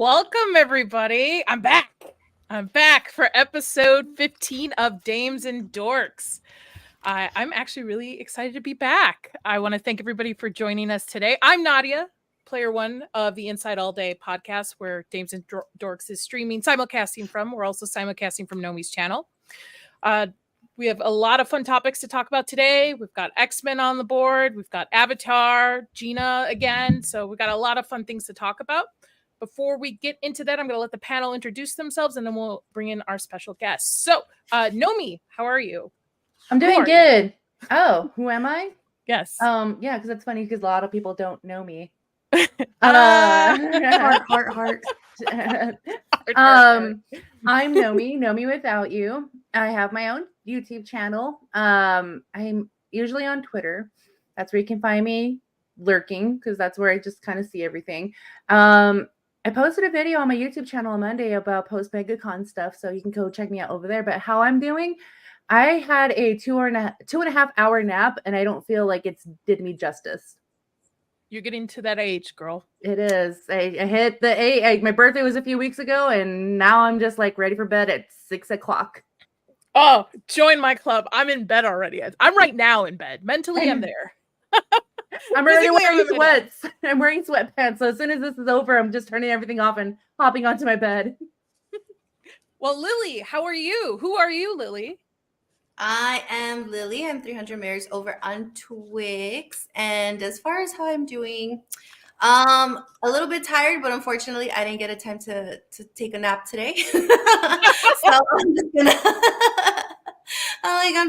Welcome, everybody. I'm back. I'm back for episode 15 of Dames and Dorks. I'm actually really excited to be back. I want to thank everybody for joining us today. I'm Nadia, player one of the Inside All Day podcast, where Dames and Dorks is streaming, simulcasting from. We're also simulcasting from Nomi's channel. We have a lot of fun topics to talk about today. We've got X-Men on the board. We've got Avatar, Gina again. So we've got a lot of fun things to talk about. Before we get into that, I'm going to let the panel introduce themselves, and then we'll bring in our special guests. So, Nomi, how are you? I'm doing good. Oh, who am I? Yes. Yeah, because it's funny because a lot of people don't know me. Heart. I'm Nomi without you. I have my own YouTube channel. I'm usually on Twitter. That's where you can find me lurking, because that's where I just kind of see everything. I posted a video on my YouTube channel on Monday about post MegaCon stuff, so you can go check me out over there. But how I'm doing, I had a 2.5 hour nap, and I don't feel like it's did me justice. You're getting to that age, girl. It is. I hit the 8. My birthday was a few weeks ago, and now I'm just like ready for bed at 6 o'clock. Oh, join my club. I'm in bed already. I'm right now in bed. Mentally, I'm there. I'm already wearing sweats. I'm wearing sweatpants. So as soon as this is over, I'm just turning everything off and hopping onto my bed. Well, Lily, how are you? Who are you, Lily? I am Lily. I'm 300 Marys over on Twix. And as far as how I'm doing, a little bit tired, but unfortunately, I didn't get a time to take a nap today. So I'm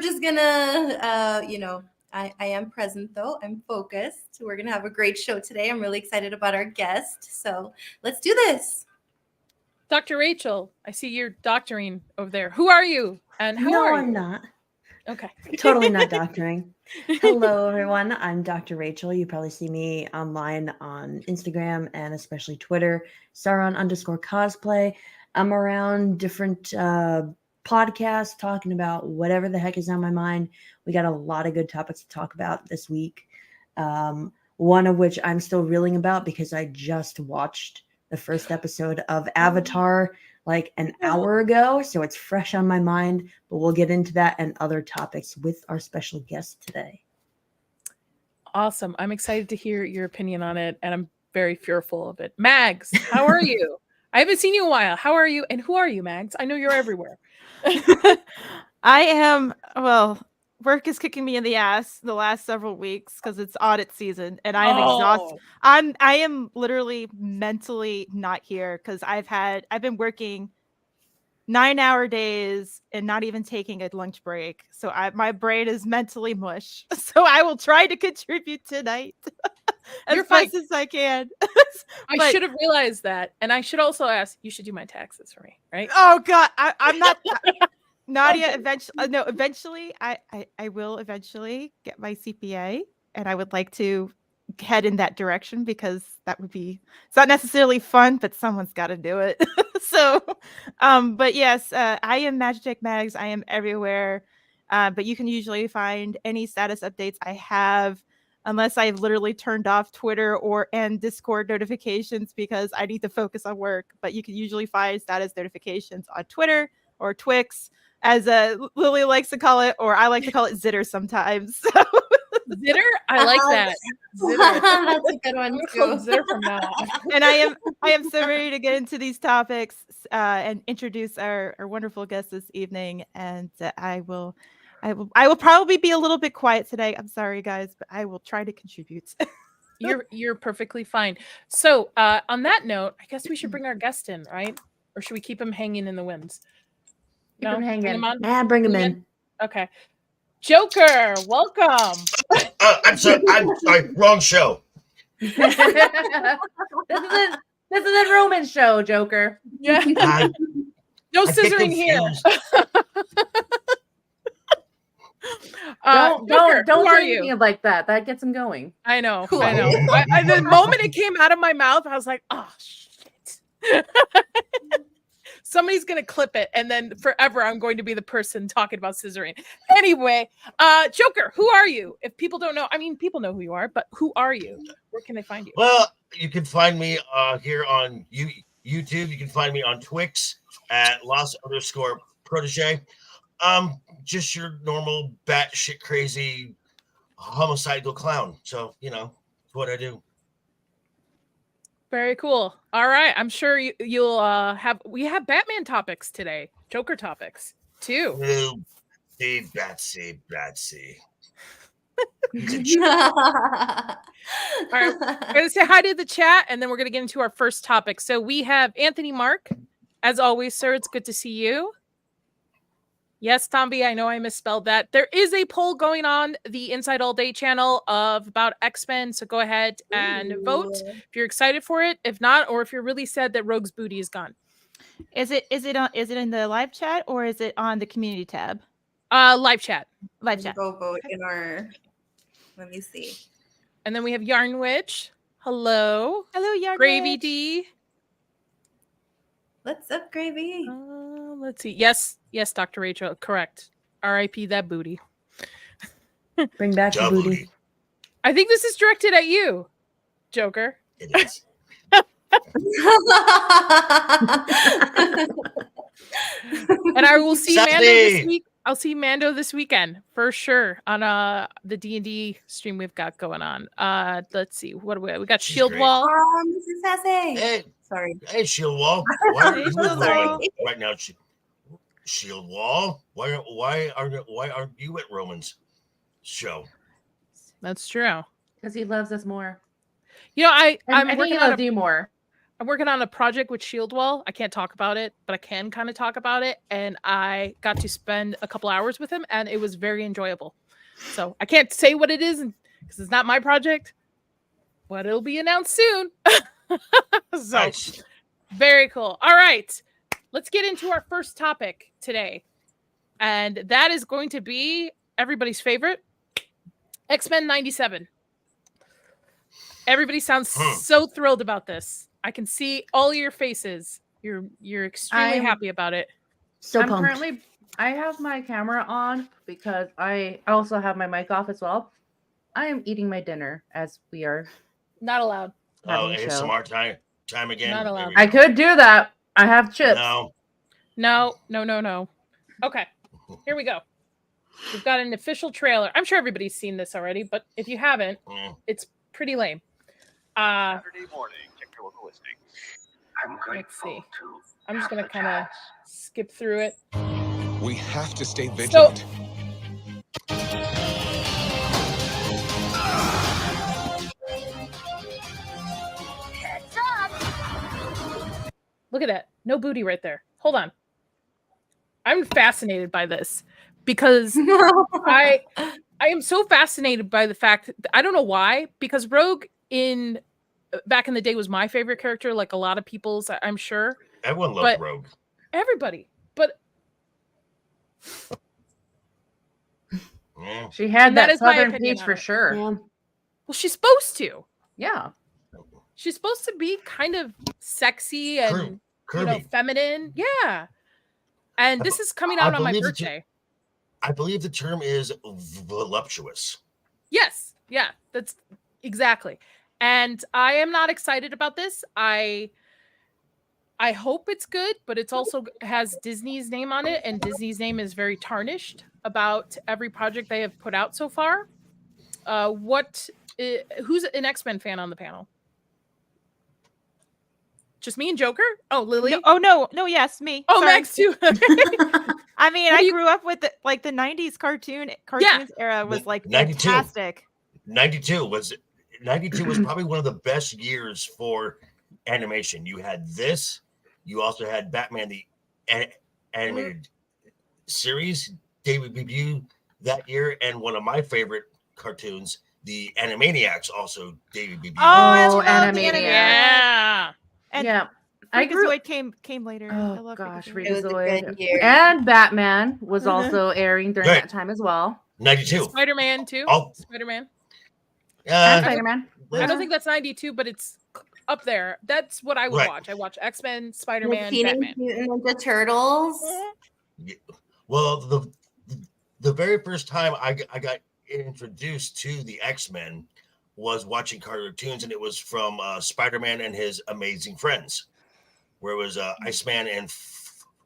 just gonna, I am present though. I'm focused. We're gonna have a great show today. I'm really excited about our guest. So let's do this. Dr. Rachel, I see you're doctoring over there. Who are you? And how are you? No, I'm not. Okay. Totally not doctoring. Hello, everyone. I'm Dr. Rachel. You probably see me online on Instagram and especially Twitter, Sauron_cosplay. I'm around different podcasts talking about whatever the heck is on my mind. We got a lot of good topics to talk about this week. One of which I'm still reeling about because I just watched the first episode of Avatar like an hour ago, so it's fresh on my mind, but we'll get into that and other topics with our special guest today. Awesome. I'm excited to hear your opinion on it, and I'm very fearful of it. Mags, how are you? I haven't seen you in a while. How are you? And who are you, Mags? I know you're everywhere. I am, work is kicking me in the ass the last several weeks because it's audit season, and I am exhausted. I am literally mentally not here because I've been working 9-hour days and not even taking a lunch break. So my brain is mentally mush. So I will try to contribute tonight as fast as I can. I should have realized that. And I should also ask, you should do my taxes for me, right? Oh God, I'm not Nadia. Eventually, I will eventually get my CPA, and I would like to head in that direction because it's not necessarily fun, but someone's got to do it. So, but yes, I am Magic Mags. I am everywhere, but you can usually find any status updates I have, unless I've literally turned off Twitter and Discord notifications because I need to focus on work. But you can usually find status notifications on Twitter or Twix, as Lily likes to call it, or I like to call it Zitter sometimes. So. Zitter? I like that. Zitter. That's a good one too. Zitter from now on. And I am so ready to get into these topics and introduce our wonderful guest this evening. And I will probably be a little bit quiet today. I'm sorry, guys, but I will try to contribute. You're perfectly fine. So on that note, I guess we should bring our guest in, right? Or should we keep him hanging in the winds? Keep him hanging. Bring him in. Okay. Joker, welcome. I'm sorry, wrong show. This is a Roman show, Joker. Yeah. No scissoring here. Don't say anything like that. That gets him going. I know. The moment it came out of my mouth, I was like, oh shit. Somebody's going to clip it, and then forever I'm going to be the person talking about scissoring. Anyway, Joker, who are you? If people don't know, I mean, people know who you are, but who are you? Where can they find you? Well, you can find me here on YouTube. You can find me on Twix at Los_Protege. Just your normal batshit crazy homicidal clown. So, that's what I do. Very cool. All right. I'm sure you'll we have Batman topics today, Joker topics too. Ooh, Batsy. All right. We're going to say hi to the chat and then we're going to get into our first topic. So we have Anthony Mark. As always, sir, it's good to see you. Yes, Tomby, I know I misspelled that. There is a poll going on the Inside All Day channel about X-Men, so go ahead and vote if you're excited for it. If not, or if you're really sad that Rogue's booty is gone. Is it in the live chat or is it on the community tab? Live chat. Live chat. Go vote in our. Let me see. And then we have Yarn Witch. Hello. Hello, Yarn Gravy Witch. D. What's up, Gravy? Let's see. Yes, Dr. Rachel. Correct. R.I.P. that booty. Bring back the booty. I think this is directed at you, Joker. It is. And I will see Mando this Saturday. week. I'll see Mando this weekend for sure on the D&D stream we've got going on. Let's see. What do we got? She's Shield great. Wall. Mrs. Sassy. Hey, Sorry. hey, Shield Wall. Why are Hey, you Shield with Roman Wall. right now? Shield Wall. Why aren't you at Roman's show? That's true. Because he loves us more. You know, I I'm think working he on loves you more. I'm working on a project with Shield Wall. I can't talk about it, but I can kind of talk about it. And I got to spend a couple hours with him, and it was very enjoyable. So I can't say what it is because it's not my project, but it'll be announced soon. So Nice. very cool. All right, let's get into our first topic today, and that is going to be everybody's favorite, X-Men '97. Everybody sounds so thrilled about this. I can see all your faces. You're extremely happy about it. So I'm pumped. currently, I have my camera on because I also have my mic off as well. I am eating my dinner as we are Not allowed. Oh, having a show. ASMR time again. Not There allowed. we I go. could do that. I have chips. No. No. Okay, here we go. We've got an official trailer. I'm sure everybody's seen this already, but if you haven't, Mm. it's pretty lame. Saturday morning, check your local listings. I'm Let's see. grateful to I'm just have gonna the kind of chance. skip through it. We have to stay So vigilant. look at that. No booty right there. Hold on. I'm fascinated by this because I am so fascinated by the fact that, I don't know why, because Rogue back in the day was my favorite character, like a lot of people's, I'm sure. Everyone loves But- Rogue. Everybody. But Yeah. She had And that that is my southern opinion peach on for it. sure. Yeah. well, she's supposed to. Yeah. She's supposed to be kind of sexy and Kirby. feminine. Yeah. And this is coming I out on my believe that birthday. I believe the term is voluptuous. Yes. Yeah, that's exactly. And I am not excited about this. I hope it's good, but it's also has Disney's name on it, and Disney's name is very tarnished about every project they have put out so far. Who's an X-Men fan on the panel? Just me and Joker? Oh, Lily? No, yes, me. Oh, Sorry. Max too. I mean, What do I you- grew up with the 90s cartoons era was like 92. fantastic. 92 was probably one of the best years for animation. You had this. You also had Batman the animated series debut that year, and one of my favorite cartoons, the Animaniacs, also debuted. Oh, I Oh, love the Animaniacs. Animaniacs. Yeah. And yeah. I grew Freakazoid came later. I Oh love gosh, Freakazoid. It was a Freakazoid. good year. And Batman was also airing during Right. that time as well. 92. Spider-Man too. Oh, Spider-Man. And uh, Spider-Man. I don't think that's 92, but it's up there. That's what I would Right. watch. I watch X-Men, The Spider-Man, Teenage Batman. Mutant Ninja Turtles. well, the very first time I got introduced to the X-Men was watching cartoons, and it was from Spider-Man and his Amazing Friends. where it was Iceman and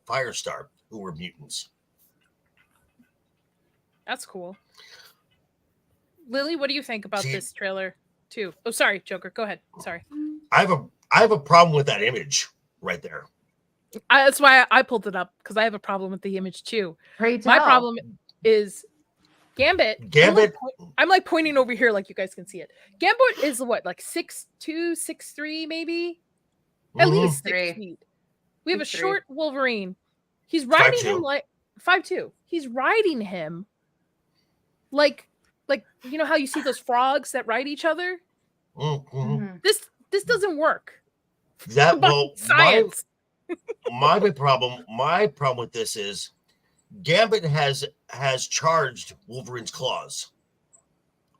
Firestar who were mutants. That's cool. Lily, what do you think about See- this trailer too? Oh, sorry, Joker. Go ahead. Sorry. I have a problem with that image right there. That's why I pulled it up, because I have a problem with the image too. Pray My tell. problem is Gambit. Gambit. I'm like pointing over here, like you guys can see it. Gambit is what, like 6'2", 6'3", maybe? At Mhm. least 6 3. feet. We have a 6'3". short Wolverine. He's riding 5'2". him like 5'2". He's riding him like you know how you see those frogs that ride each other? Mhm. Mhm. This doesn't work. That By well, science. my problem with this is Gambit has charged Wolverine's claws.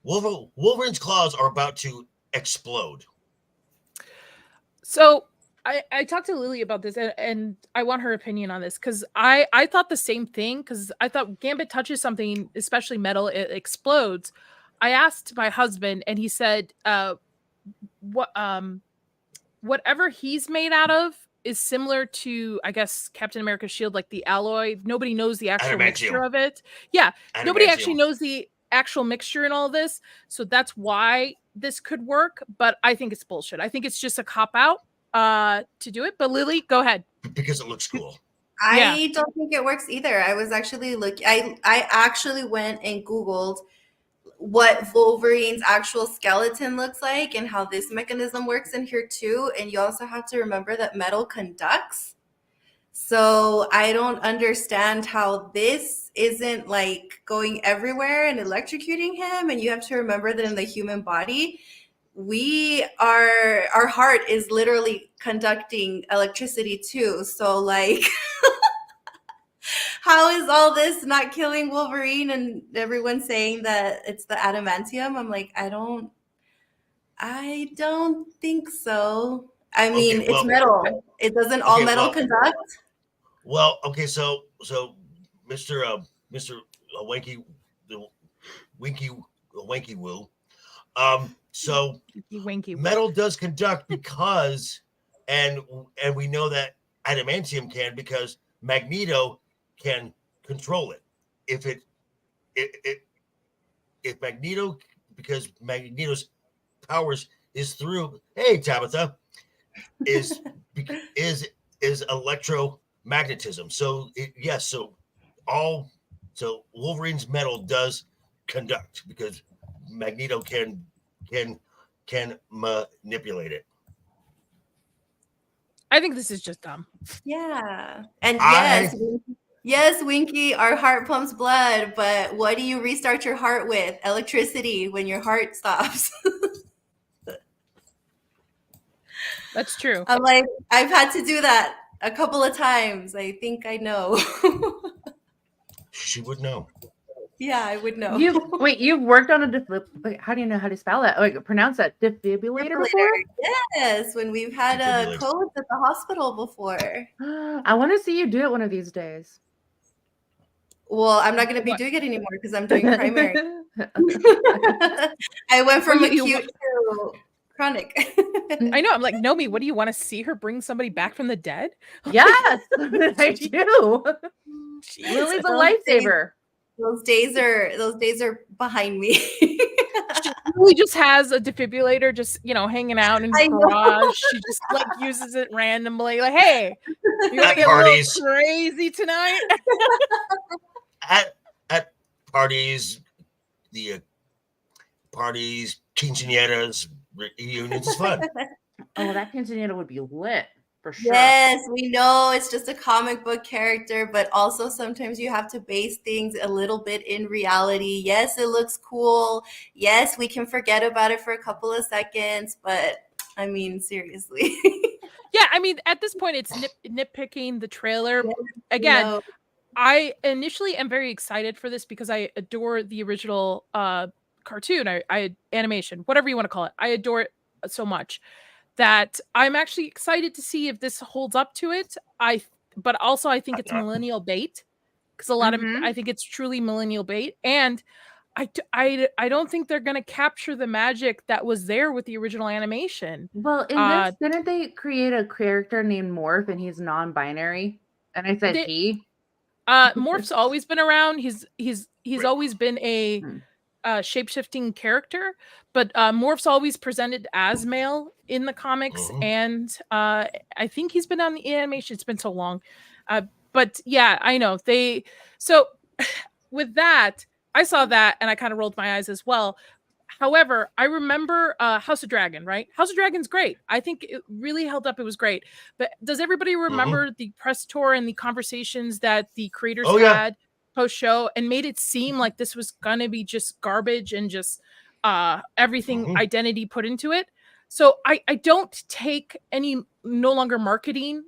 Wolverine's claws are about to explode. So I talked to Lily about this, and I want her opinion on this, because I thought the same thing, because I thought Gambit touches something, especially metal, it explodes. I asked my husband, and he said, whatever he's made out of is similar to, I guess, Captain America's shield, like the alloy. Nobody knows the actual mixture Adamantium. of it. Yeah, nobody actually Adamantium. knows the actual mixture in all this, so that's why this could work. But I think it's bullshit. I think it's just a cop out to do it. But Lily, go ahead. Because it looks cool. I don't think it works either. I was actually I actually went and Googled what Wolverine's actual skeleton looks like and how this mechanism works in here too. And you also have to remember that metal conducts. So I don't understand how this isn't like going everywhere and electrocuting him. And you have to remember that in the human body, our heart is literally conducting electricity too. So like how is all this not killing Wolverine? And everyone's saying that it's the adamantium. I'm like, I don't think so. I mean, Okay, well- it's metal. It doesn't all Okay, metal well- conduct. Well, okay, so Mr. Wanky Woo. So Winky. metal does conduct because, and we know that adamantium can, because Magneto can control it. If Magneto, because Magneto's powers is through, hey Tabitha, is electromagnetism. So so Wolverine's metal does conduct because Magneto can manipulate it. I think this is just dumb. Yeah. And I- yes, Winky, our heart pumps blood, but what do you restart your heart with? Electricity when your heart stops. That's true. I'm like, I've had to do that a couple of times. I think I know. She would know. Yeah, I would know. You've worked on a wait, how do you know how to spell that? Like pronounce that defibrillator before? Yes, when we've had Defibrillator. codes at the hospital before. I want to see you do it one of these days. Well, I'm not going to be What? doing it anymore because I'm doing primary. I went from Well, you- acute to chronic. I know. I'm like, Nomi, what do you want to see her bring somebody back from the dead? Yes, I do. Jeez. Lily's a Those days- lifesaver. Those days are behind me. She really just has a defibrillator just, hanging out in I her know. garage. She just like uses it randomly. Like, hey, you want At to get parties. a little crazy tonight? At parties, the parties, quinceañeras, reunions is fun. Oh, that quinceañera would be lit for sure. Yes, we know it's just a comic book character, but also sometimes you have to base things a little bit in reality. Yes, it looks cool. Yes, we can forget about it for a couple of seconds, but I mean, seriously. Yeah, I mean, at this point, it's nitpicking the trailer. Again, No. I initially am very excited for this because I adore the original cartoon, I animation, whatever you want to call it. I adore it so much that I'm actually excited to see if this holds up to it. But also I think it's millennial bait, because a lot of Mhm. I think it's truly millennial bait, and I don't think they're going to capture the magic that was there with the original animation. Well, in Uh, this, didn't they create a character named Morph and he's non-binary? And I said They- he. Morph's always been around. He's Right. always been a Hmm. shape-shifting character, but Morph's always presented as male in the comics, Mhm. and I think he's been on the animation. It's been so long, but yeah, I know they. So with that, I saw that and I kind of rolled my eyes as well. However, I remember House of Dragon, right? House of Dragon's great. I think it really held up. It was great. But does everybody remember the press tour and the conversations that the creators Oh, yeah. had post show and made it seem like this was going to be just garbage and just everything Mhm. identity put into it? So I don't take any no longer marketing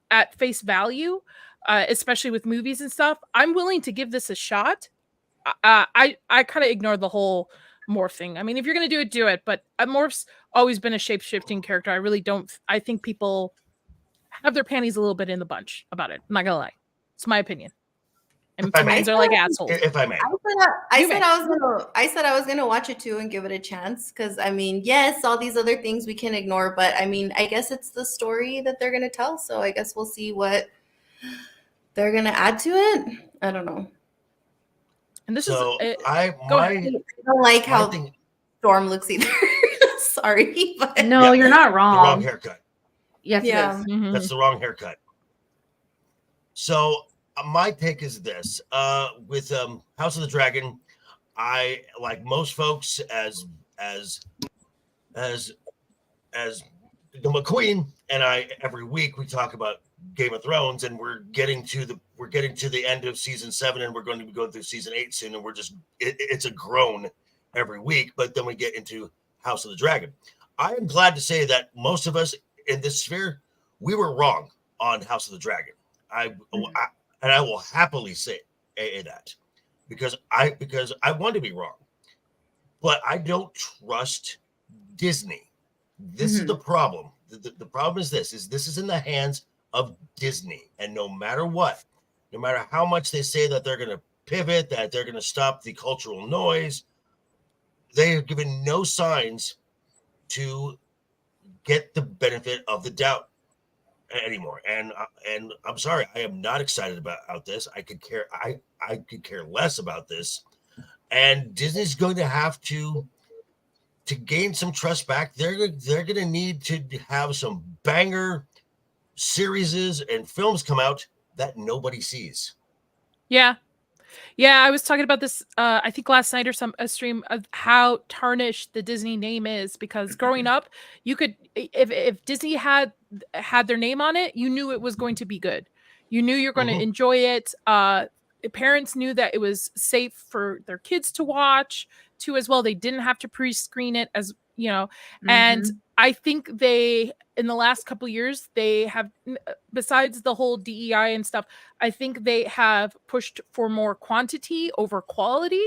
at face value, especially with movies and stuff. I'm willing to give this a shot. I kind of ignore the whole Morph thing. I mean, if you're gonna do it. But Morph's always been a shape shifting character. I really don't. I think people have their panties a little bit in the bunch about it. I'm not gonna lie. It's my opinion. And If I may. fans are like assholes. If I may. You may. I said I was gonna watch it too and give it a chance because I mean, yes, all these other things we can ignore, but I mean, I guess it's the story that they're gonna tell. So I guess we'll see what they're gonna add to it. I don't know. And this So is I go ahead. I don't like my how thing, Storm looks either. Sorry, but No, Yeah, you're not the wrong wrong. haircut. Yes, Yeah. it is. Mhm. That's the wrong haircut. So my take is this: with House of the Dragon, I like most folks as the McQueen and I every week we talk about Game of Thrones, and we're getting to the end of season 7, and we're going to be going through season 8 soon, and we're just it's a groan every week. But then we get into House of the Dragon. I am glad to say that most of us in this sphere, we were wrong on House of the Dragon. I will happily say that because I want to be wrong, but I don't trust Disney. This is the problem. The problem is this is in the hands of Disney, and no matter what, no matter how much they say that they're going to pivot, that they're going to stop the cultural noise, they have given no signs to get the benefit of the doubt anymore. And I'm sorry, I am not excited about this. I could care less about this. And Disney's going to have to gain some trust back. They're going to need to have some banger series and films come out that nobody sees. Yeah. I was talking about this. I think last night or a stream of how tarnished the Disney name is, because growing up, you could if Disney had their name on it, you knew it was going to be good. You knew you're going to enjoy it. Parents knew that it was safe for their kids to watch too as well. They didn't have to pre-screen it, as you know. And I think they, in the last couple of years, they have, besides the whole DEI and stuff, I think they have pushed for more quantity over quality.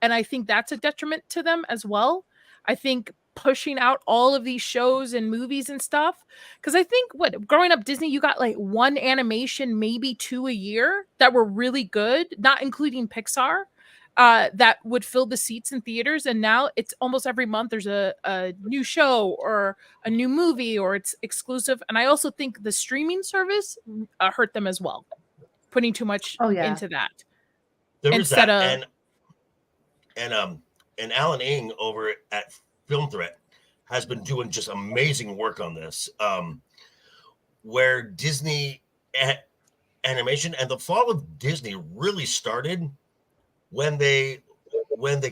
And I think that's a detriment to them as well. I think pushing out all of these shows and movies and stuff, because I think growing up Disney, you got like one animation, maybe 2 a year that were really good, not including Pixar, that would fill the seats in theaters. And now it's almost every month there's a new show or a new movie, or it's exclusive. And I also think the streaming service hurt them as well, putting too much into that. There is that. And Alan Ng over at Film Threat has been doing just amazing work on this, where Disney animation and the fall of Disney really started when they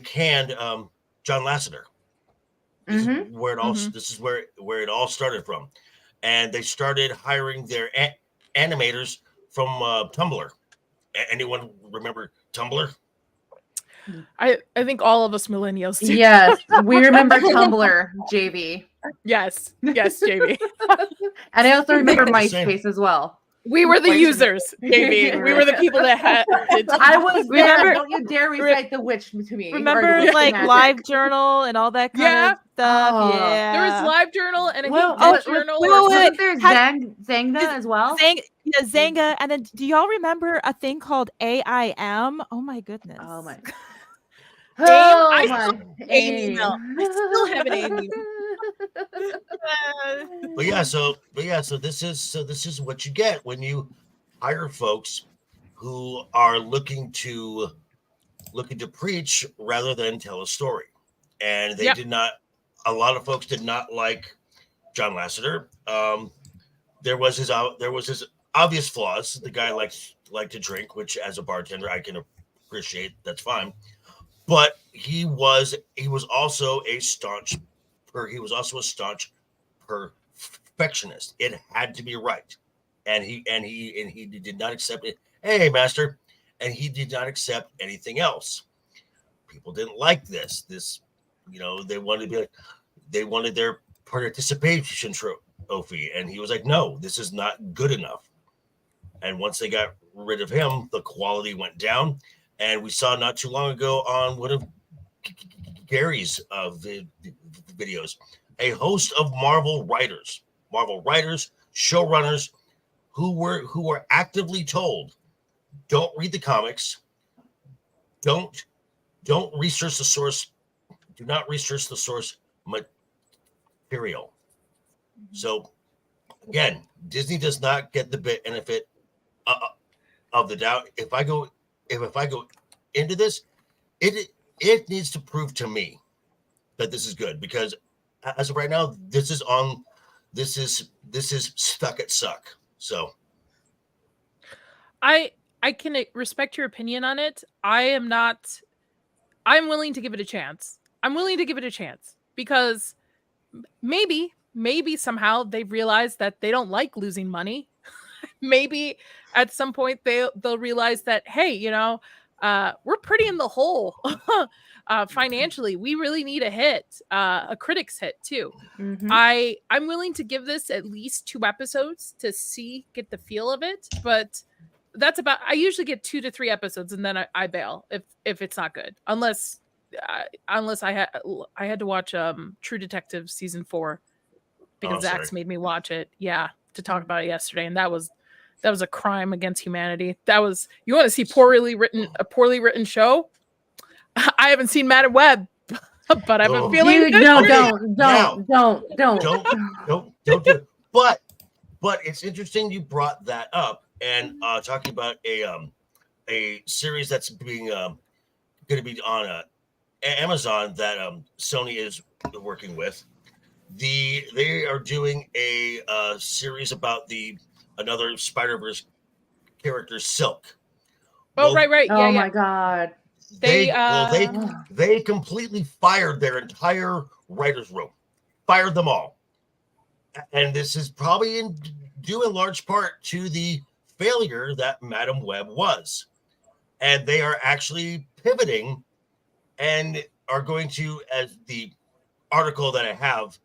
canned John Lasseter. This is where it all this is where it all started from, and they started hiring their animators from Tumblr. Anyone remember Tumblr? I think all of us millennials do. Yes, we remember Tumblr, JV. Yes, JV. And I also remember MySpace as well. We were the users, JV. We were the people that had. I was there. Don't you dare recite the witch to me. Remember, like LiveJournal and all that kind of stuff. Oh. Yeah, there was LiveJournal and Journal. Wasn't there Zanga as well? Zanga. And then, do y'all remember a thing called AIM? Oh my goodness. Oh my. Oh I my still have an email. I still have an email. So this is what you get when you hire folks who are looking to preach rather than tell a story. And they Yep. did not. A lot of folks did not like John Lasseter. There was his obvious flaws. The guy liked to drink, which as a bartender I can appreciate. That's fine. But he was also a staunch perfectionist. It had to be right, and he did not accept it. Hey, master, and he did not accept anything else. People didn't like this. They wanted their participation trophy, and he was like, no, this is not good enough. And once they got rid of him, the quality went down. And we saw not too long ago on one of Gary's videos, a host of Marvel writers, showrunners who were actively told, don't read the comics, don't research the source, do not research the source material. So again, Disney does not get the benefit of the doubt. If I go into this, it needs to prove to me that this is good, because as of right now, this is stuck at suck. So I can respect your opinion on it. I'm willing to give it a chance. Because maybe somehow they've realized that they don't like losing money. Maybe at some point they'll realize that, hey, we're pretty in the hole financially. We really need a hit, a critic's hit too. Mhm. I'm willing to give this at least 2 episodes to get the feel of it, but that's about. I usually get 2 to 3 episodes and then I bail if it's not good, unless I had to watch True Detective season 4 because Zach's made me watch it. Yeah, to talk about it yesterday, and that was a crime against humanity. You want to see a poorly written show? I haven't seen Madam Web, but I have a feeling. Dude, no, don't do it. But it's interesting you brought that up, and talking about a series that's being going to be on Amazon that Sony is working with. They are doing a series about another Spider-Verse character, Silk. Oh, right. Oh my god. They completely fired their entire writers' room, fired them all, and this is probably due in large part to the failure that Madam Web was, and they are actually pivoting and are going to, as the article that I have,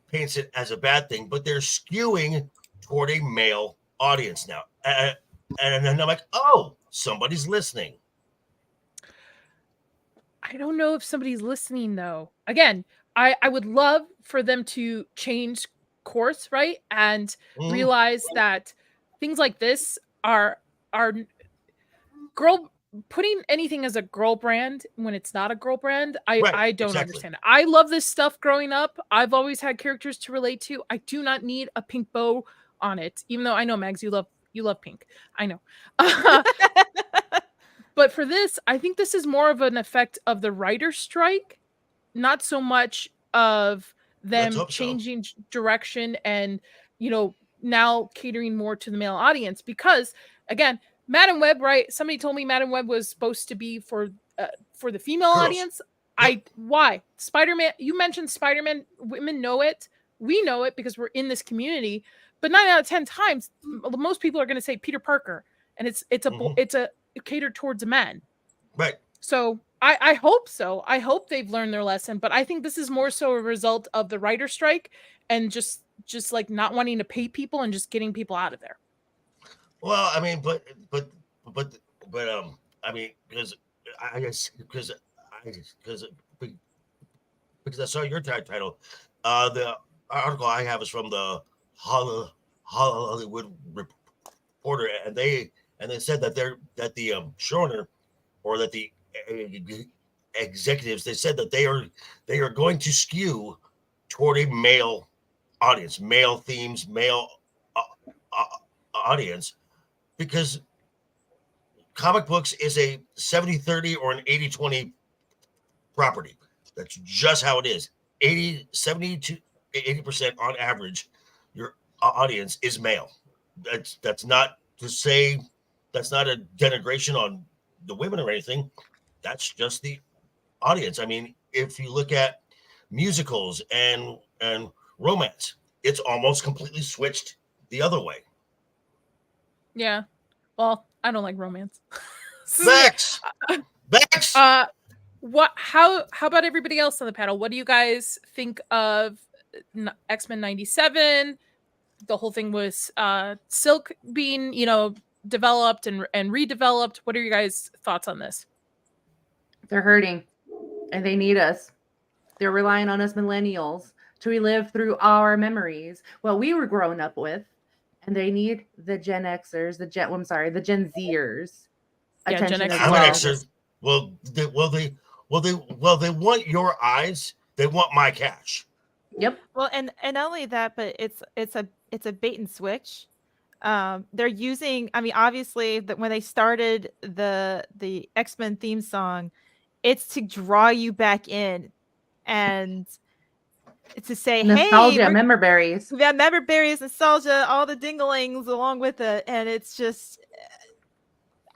paints it as a bad thing, but they're skewing toward a male audience now, and then I'm like, oh, somebody's listening. I don't know if somebody's listening though. Again, I would love for them to change course, right? And realize that things like this are girl putting anything as a girl brand when it's not a girl brand. I don't understand it. I love this stuff growing up. I've always had characters to relate to. I do not need a pink bow on it, even though I know, Mags, you love pink. I know. But for this, I think this is more of an effect of the writer's strike, not so much of them changing direction and, now catering more to the male audience. Because, again, Madam Web, right? Somebody told me Madam Web was supposed to be for the female audience. Yep. Why? Spider-Man, you mentioned Spider-Man, women know it. We know it because we're in this community. But 9 out of 10 times, most people are going to say Peter Parker. And it's a catered towards men. Right. So I hope so. I hope they've learned their lesson, but I think this is more so a result of the writer strike and just like not wanting to pay people and just getting people out of there. Well, I mean, but I mean, because I saw your title. The article I have is from the Hollywood Reporter, and they said that the showrunner, or that the executives, they said that they are going to skew toward a male audience, male themes, male audience, because comic books is a 70-30 or an 80-20 property. That's just how it is. 70 to 80% on average, your audience is male. That's not to say, that's not a denigration on the women or anything. That's just the audience. I mean, if you look at musicals and romance, it's almost completely switched the other way. Yeah. Well, I don't like romance. Bex. How about everybody else on the panel? What do you guys think of X-Men 97? The whole thing was Silk being, developed and redeveloped. What are your guys' thoughts on this? They're hurting and they need us. They're relying on us millennials to relive through our memories what we were growing up with. And they need the Gen Xers, the Gen Zers attention Gen X. as I'm well. an Xer. Well, they want your eyes. They want my cash. Yep. Well, and not only that, but it's a bait and switch. They're using, I mean, obviously that when they started the X-Men theme song, it's to draw you back in and to say, Nostalgia, hey, member berries. we have member berries, nostalgia, all the dinglings along with it. And it's just,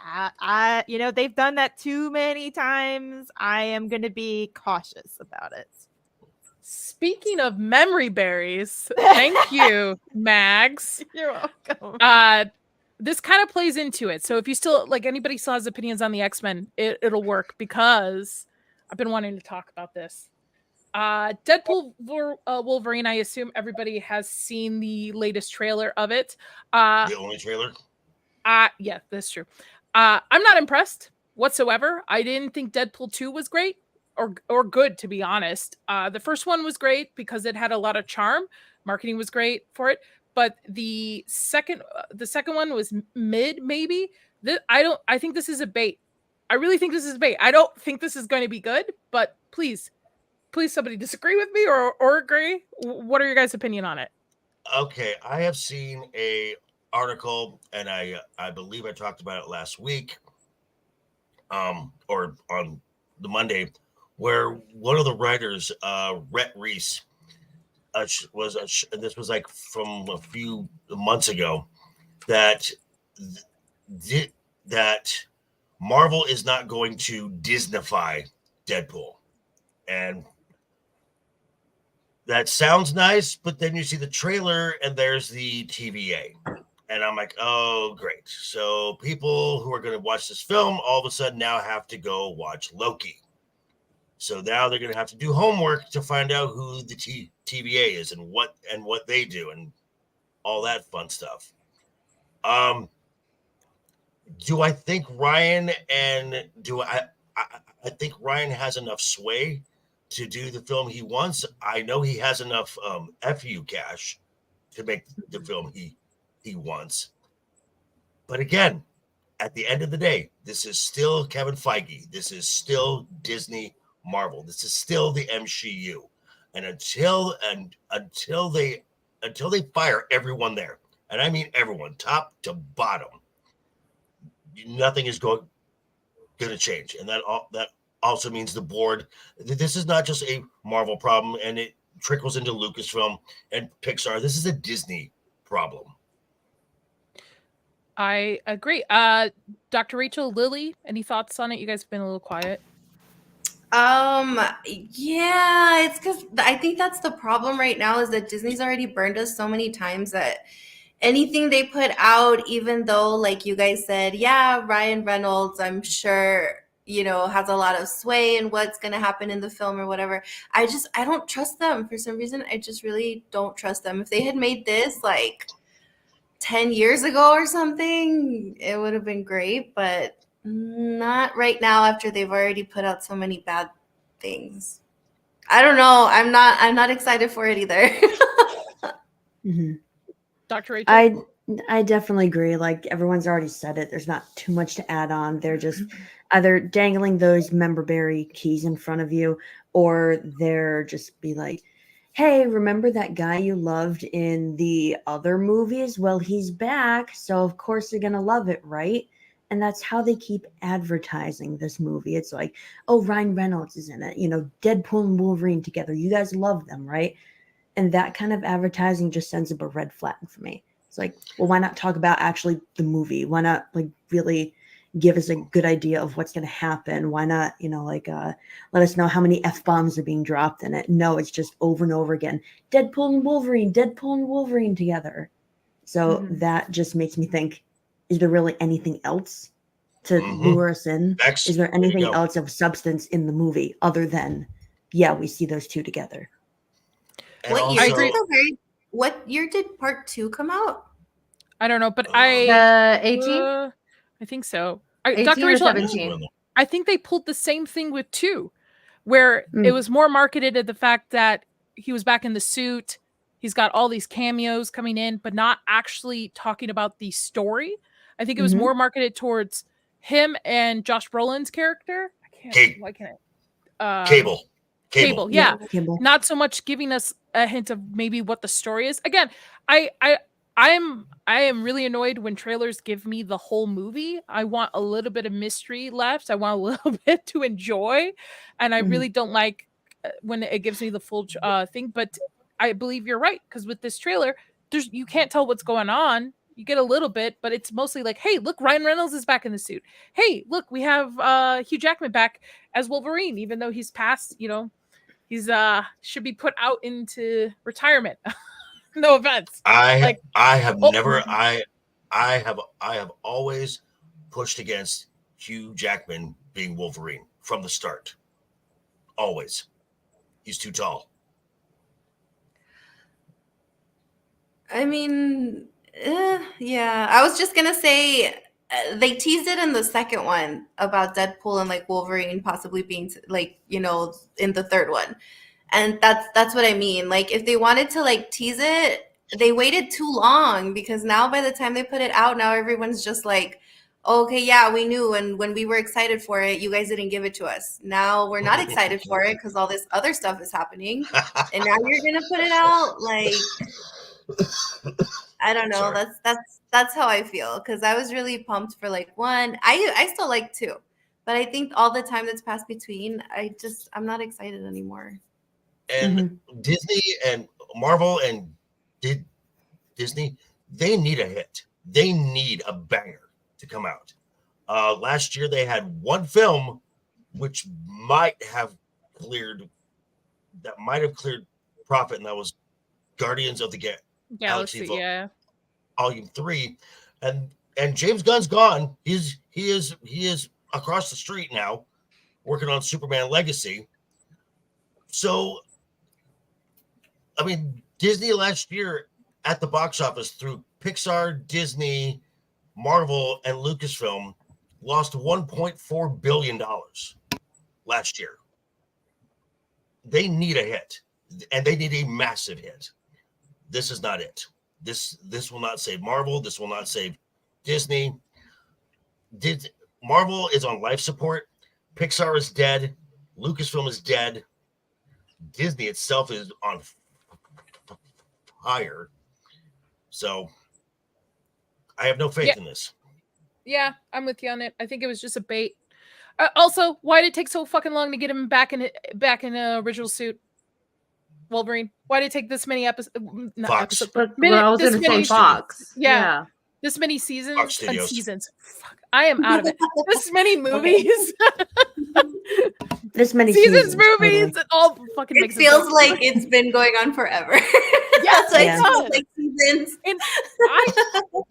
they've done that too many times. I am going to be cautious about it. Speaking of memory berries, thank you, Mags. You're welcome. This kind of plays into it. So if you still, like, anybody still has opinions on the X-Men, it'll work, because I've been wanting to talk about this. Deadpool Wolverine, I assume everybody has seen the latest trailer of it. The only trailer? Yeah, that's true. I'm not impressed whatsoever. I didn't think Deadpool 2 was great or good, to be honest. The first one was great because it had a lot of charm. Marketing was great for it. But the second one was mid, maybe. I think this is a bait. I really think this is a bait. I don't think this is going to be good, but please somebody disagree with me or agree. What are your guys' opinion on it? Okay, I have seen a article, and I believe I talked about it last week, or on the Monday, where one of the writers, Rhett Reese, this was like from a few months ago, that that Marvel is not going to Disneyfy Deadpool, and that sounds nice, but then you see the trailer and there's the TVA. And I'm like, oh, great. So people who are going to watch this film all of a sudden now have to go watch Loki. So now they're going to have to do homework to find out who the TVA is and what they do and all that fun stuff. Do I think Ryan I think Ryan has enough sway to do the film he wants? I know he has enough FU cash to make the film he wants. But again, at the end of the day, this is still Kevin Feige. This is still Disney Marvel. This is still the MCU. And until they fire everyone there, and I mean everyone, top to bottom, nothing is going to change. And that also means the board. This is not just a Marvel problem, and it trickles into Lucasfilm and Pixar. This is a Disney problem. I agree. Dr. Rachel, Lily, any thoughts on it? You guys have been a little quiet. Yeah, it's because I think that's the problem right now, is that Disney's already burned us so many times that anything they put out, even though, like you guys said, yeah, Ryan Reynolds, I'm sure, has a lot of sway in what's going to happen in the film or whatever. I don't trust them for some reason. I just really don't trust them. If they had made this like 10 years ago or something, it would have been great, but not right now after they've already put out so many bad things. I don't know. I'm not excited for it either. Dr. Rachel? I definitely agree. Like everyone's already said it. There's not too much to add on. They're just either dangling those member berry keys in front of you, or they're just be like, "Hey, remember that guy you loved in the other movies? Well, he's back, so of course you're gonna love it, right?" And that's how they keep advertising this movie. It's like, "Oh, Ryan Reynolds is in it. You know, Deadpool and Wolverine together. You guys love them, right?" And that kind of advertising just sends up a red flag for me. It's like, well, why not talk about actually the movie? Why not like really give us a good idea of what's going to happen? Why not, let us know how many F-bombs are being dropped in it? No, it's just over and over again. Deadpool and Wolverine together. So that just makes me think, is there really anything else to lure us in? Next, is there you anything go. else of substance in the movie other than, yeah, we see those two together? And What year also, did what year did part 2 come out? I don't know, but 18? I think so. 18 Dr. or Rachel, 17? I think they pulled the same thing with 2, where Mm. it was more marketed at the fact that he was back in the suit. He's got all these cameos coming in, but not actually talking about the story. I think it was more marketed towards him and Josh Brolin's character. Why can't I? Cable, yeah. Cable. Not so much giving us a hint of maybe what the story is. Again, I am really annoyed when trailers give me the whole movie. I want a little bit of mystery left. I want a little bit to enjoy, and I really don't like when it gives me the full thing. But I believe you're right, because with this trailer, you can't tell what's going on. You get a little bit, but it's mostly like, hey, look, Ryan Reynolds is back in the suit. Hey, look, we have Hugh Jackman back as Wolverine, even though he's past, he's should be put out into retirement. No offense. I have always pushed against Hugh Jackman being Wolverine from the start. Always. He's too tall. I mean, yeah. I was just gonna say they teased it in the second one about Deadpool and like Wolverine possibly being like, in the third one. And that's what I mean. Like if they wanted to like tease it, they waited too long, because now by the time they put it out, now everyone's just like, oh, okay, yeah, we knew, and when we were excited for it, you guys didn't give it to us. Now we're not excited for it because all this other stuff is happening, and now you're gonna put it out. Like, I don't know. Sorry. That's how I feel, because I was really pumped for like 1. I still like 2, but I think all the time that's passed between, I'm not excited anymore. And Disney and Marvel and Disney, they need a hit. They need a banger to come out. Last year they had one film which might have cleared profit, and that was Guardians of the Galaxy, Yeah. Volume 3, and James Gunn's gone. He is across the street now, working on Superman Legacy. So, I mean, Disney last year at the box office through Pixar, Disney, Marvel, and Lucasfilm lost $1.4 billion last year. They need a hit, and they need a massive hit. This is not it. This will not save Marvel. This will not save Disney. Marvel is on life support. Pixar is dead. Lucasfilm is dead. Disney itself is on fire. So I have no faith in this. Yeah, I'm with you on it. I think it was just a bait. Also, why did it take so fucking long to get him back in a original suit? Wolverine. Why did it take this many episodes? Fox. But I was going to say Fox. Yeah. This many seasons Fox and Studios. seasons. Fuck, I am out of it. This many movies. This many seasons, movies. Totally. It all fucking It makes feels like it's been going on forever. Yes, That's it why does. it's like seasons. And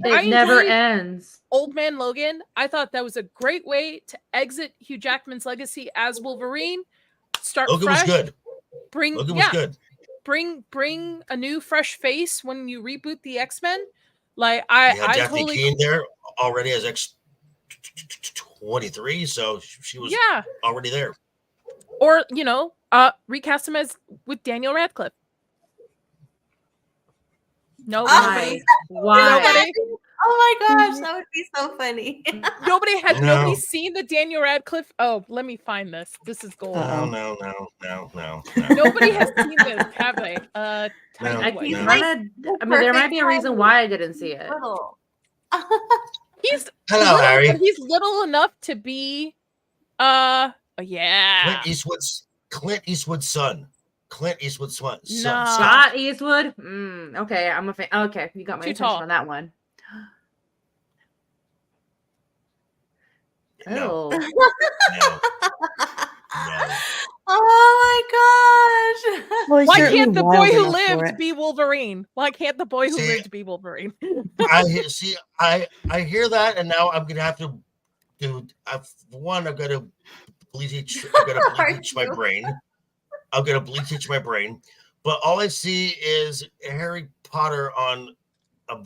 It never ends. Old Man Logan. I thought that was a great way to exit Hugh Jackman's legacy as Wolverine. Start Logan fresh. was good. Bring Logan was good. Bring a new fresh face when you reboot the X-Men. Like You had I Daphne totally Keane there already as X-23, so she was already there. Or recast him as with Daniel Radcliffe. No, Why? nobody. Why? Nobody. Oh my gosh, that would be so funny. Nobody has. No. Nobody's seen the Daniel Radcliffe. Oh, let me find this. This is gold. No. Nobody has seen this, have they? Tiny I boy. keep No. running. I mean, there might be a reason why I didn't see it. Little. He's Hello, little, Harry. but he's little enough to be. Yeah. Clint Eastwood's son. Clint Eastwood's son. No. Scott Eastwood. Okay, I'm a fan. Okay, you got my Too attention tall. on that one. No. Oh, No. Oh my gosh. Well, he's Why certainly can't the boy wild who enough for lived it. be Wolverine? Why can't the boy who See, lived be Wolverine? I hear that, and now I'm gonna have to do. I've got to bleach my brain. I'm gonna bleach my brain, but all I see is Harry Potter on a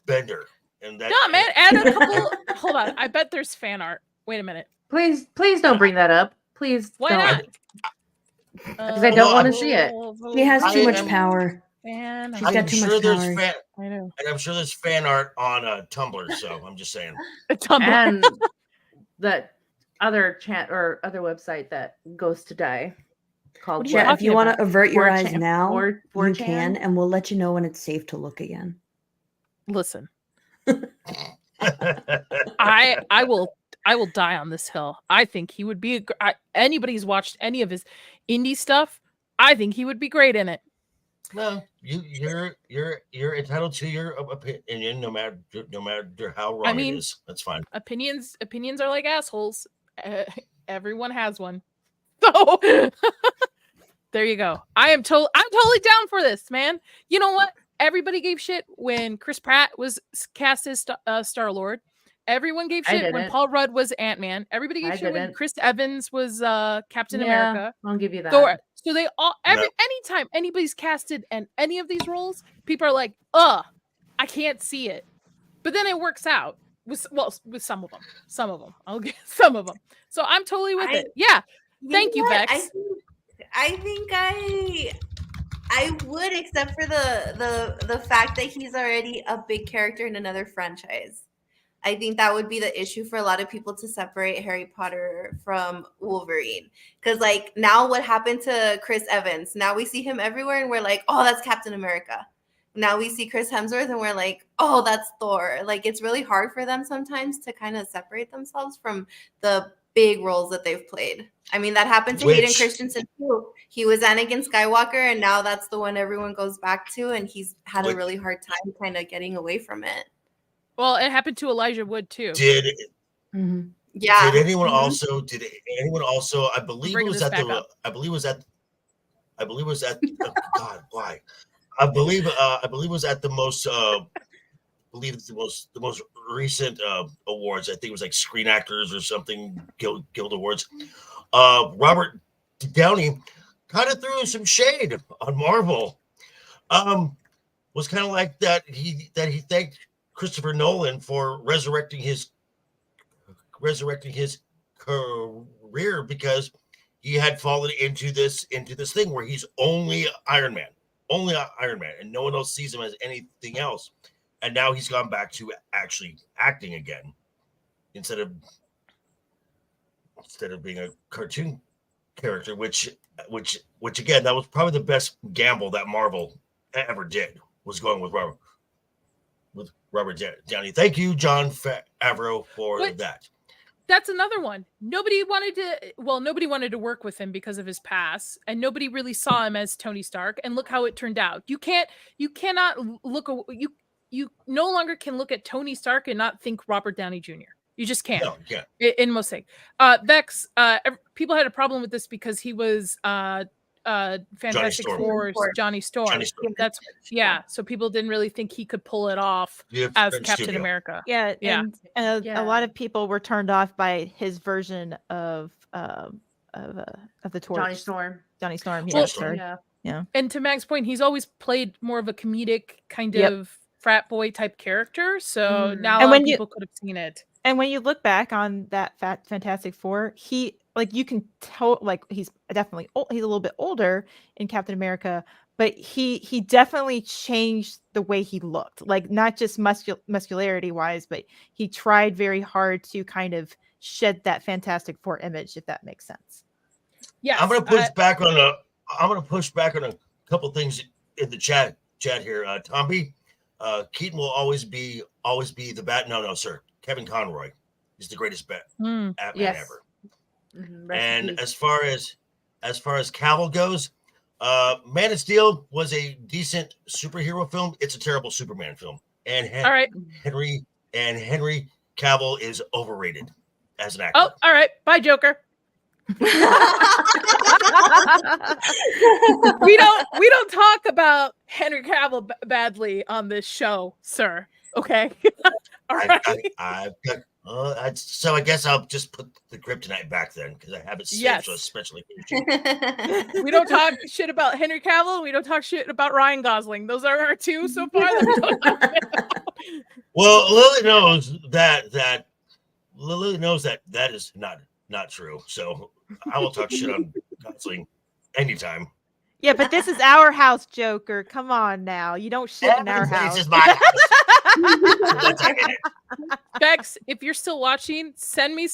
bender, and that. No, man, add a couple. Hold on. I bet there's fan art. Wait a minute. please don't bring that up. Please Why don't. not? Because I don't want to see it. He has too much am- power. Fan She's art. got I'm too sure much there's power. I know. and I'm sure there's fan art on Tumblr. So I'm just saying. Tumblr. And that other other website that goes to die called What are you Chat, if talking you want about? to avert your eyes 4chan now, you 4chan? can, and we'll let you know when it's safe to look again. Listen, I will die on this hill. I think he would be anybody who's watched any of his indie stuff. I think he would be great in it. No, you're entitled to your opinion, no matter how wrong mean, it is. That's fine. Opinions are like assholes. Everyone has one. So there you go. I'm totally down for this, man. You know what? Everybody gave shit when Chris Pratt was cast as Star-Lord. Everyone gave shit when didn't. Paul Rudd was Ant-Man. Everybody gave I shit when didn't. Chris Evans was Captain Yeah, America. I'll give you that. So they all anytime anybody's casted in any of these roles, people are like, I can't see it. But then it works out with some of them. Some of them. I'll get some of them. So I'm totally with it. Yeah. Thank you, Bex. I think I would, except for the fact that he's already a big character in another franchise. I think that would be the issue for a lot of people to separate Harry Potter from Wolverine. Because, like, now what happened to Chris Evans? Now we see him everywhere and we're like, oh, that's Captain America. Now we see Chris Hemsworth and we're like, oh, that's Thor. Like, it's really hard for them sometimes to kind of separate themselves from the big roles that they've played. I mean, that happened to Hayden Christensen too. He was Anakin Skywalker, and now that's the one everyone goes back to, and he's had a really hard time kind of getting away from it. Well, it happened to Elijah Wood too. Did Yeah. Did anyone also? I believe it Bringing was this at back the. up. I believe it was at. Oh, God, why? I believe it was at the most. The most recent awards. I think it was like Screen Actors or something. Guild Awards. Robert Downey kind of threw some shade on Marvel. Was kind of like that. He thanked Christopher Nolan for resurrecting his career because he had fallen into this thing where he's only Iron Man, and no one else sees him as anything else. And now he's gone back to actually acting again instead of being a cartoon character, which again, that was probably the best gamble that Marvel ever did, was going with Robert Downey. Thank you, Jon Favreau, for that. That's another one. Nobody wanted to work with him because of his past, and nobody really saw him as Tony Stark. And look how it turned out. You cannot look. You no longer can look at Tony Stark and not think Robert Downey Jr. You just can't. No, yeah. In most things. Vex, people had a problem with this because he was Fantastic Four's Johnny Storm. That's so people didn't really think he could pull it off as Captain America. Yeah. And a lot of people were turned off by his version of the Torch. Johnny Storm. Yeah. And to Mag's point, he's always played more of a comedic kind of frat boy type character. So now people could have seen it. And when you look back on that Fantastic Four, he like you can tell, like he's definitely old, he's a little bit older in Captain America, but he definitely changed the way he looked, like not just muscularity wise, but he tried very hard to kind of shed that Fantastic Four image, if that makes sense. Yes. I'm gonna push back on a couple things in the chat here. Tomby, Keaton will always be the bat. No, sir. Kevin Conroy is the greatest Batman Yes. ever. Mhm, rest in And peace. as far as Cavill goes, Man of Steel was a decent superhero film. It's a terrible Superman film. And All right. Henry Cavill is overrated as an actor. Oh, all right. Bye, Joker. We don't talk about Henry Cavill badly on this show, sir. Okay. All right. So I guess I'll just put the kryptonite back then because I have it saved so especially. We don't talk shit about Henry Cavill. We don't talk shit about Ryan Gosling. Those are our two so far. That we don't talk about. Well, Lily knows that is not true. So I will talk shit on Gosling anytime. Yeah, but this is our house, Joker. Come on now. You don't shit in our house. This is my house. Bex, if you're still watching, send me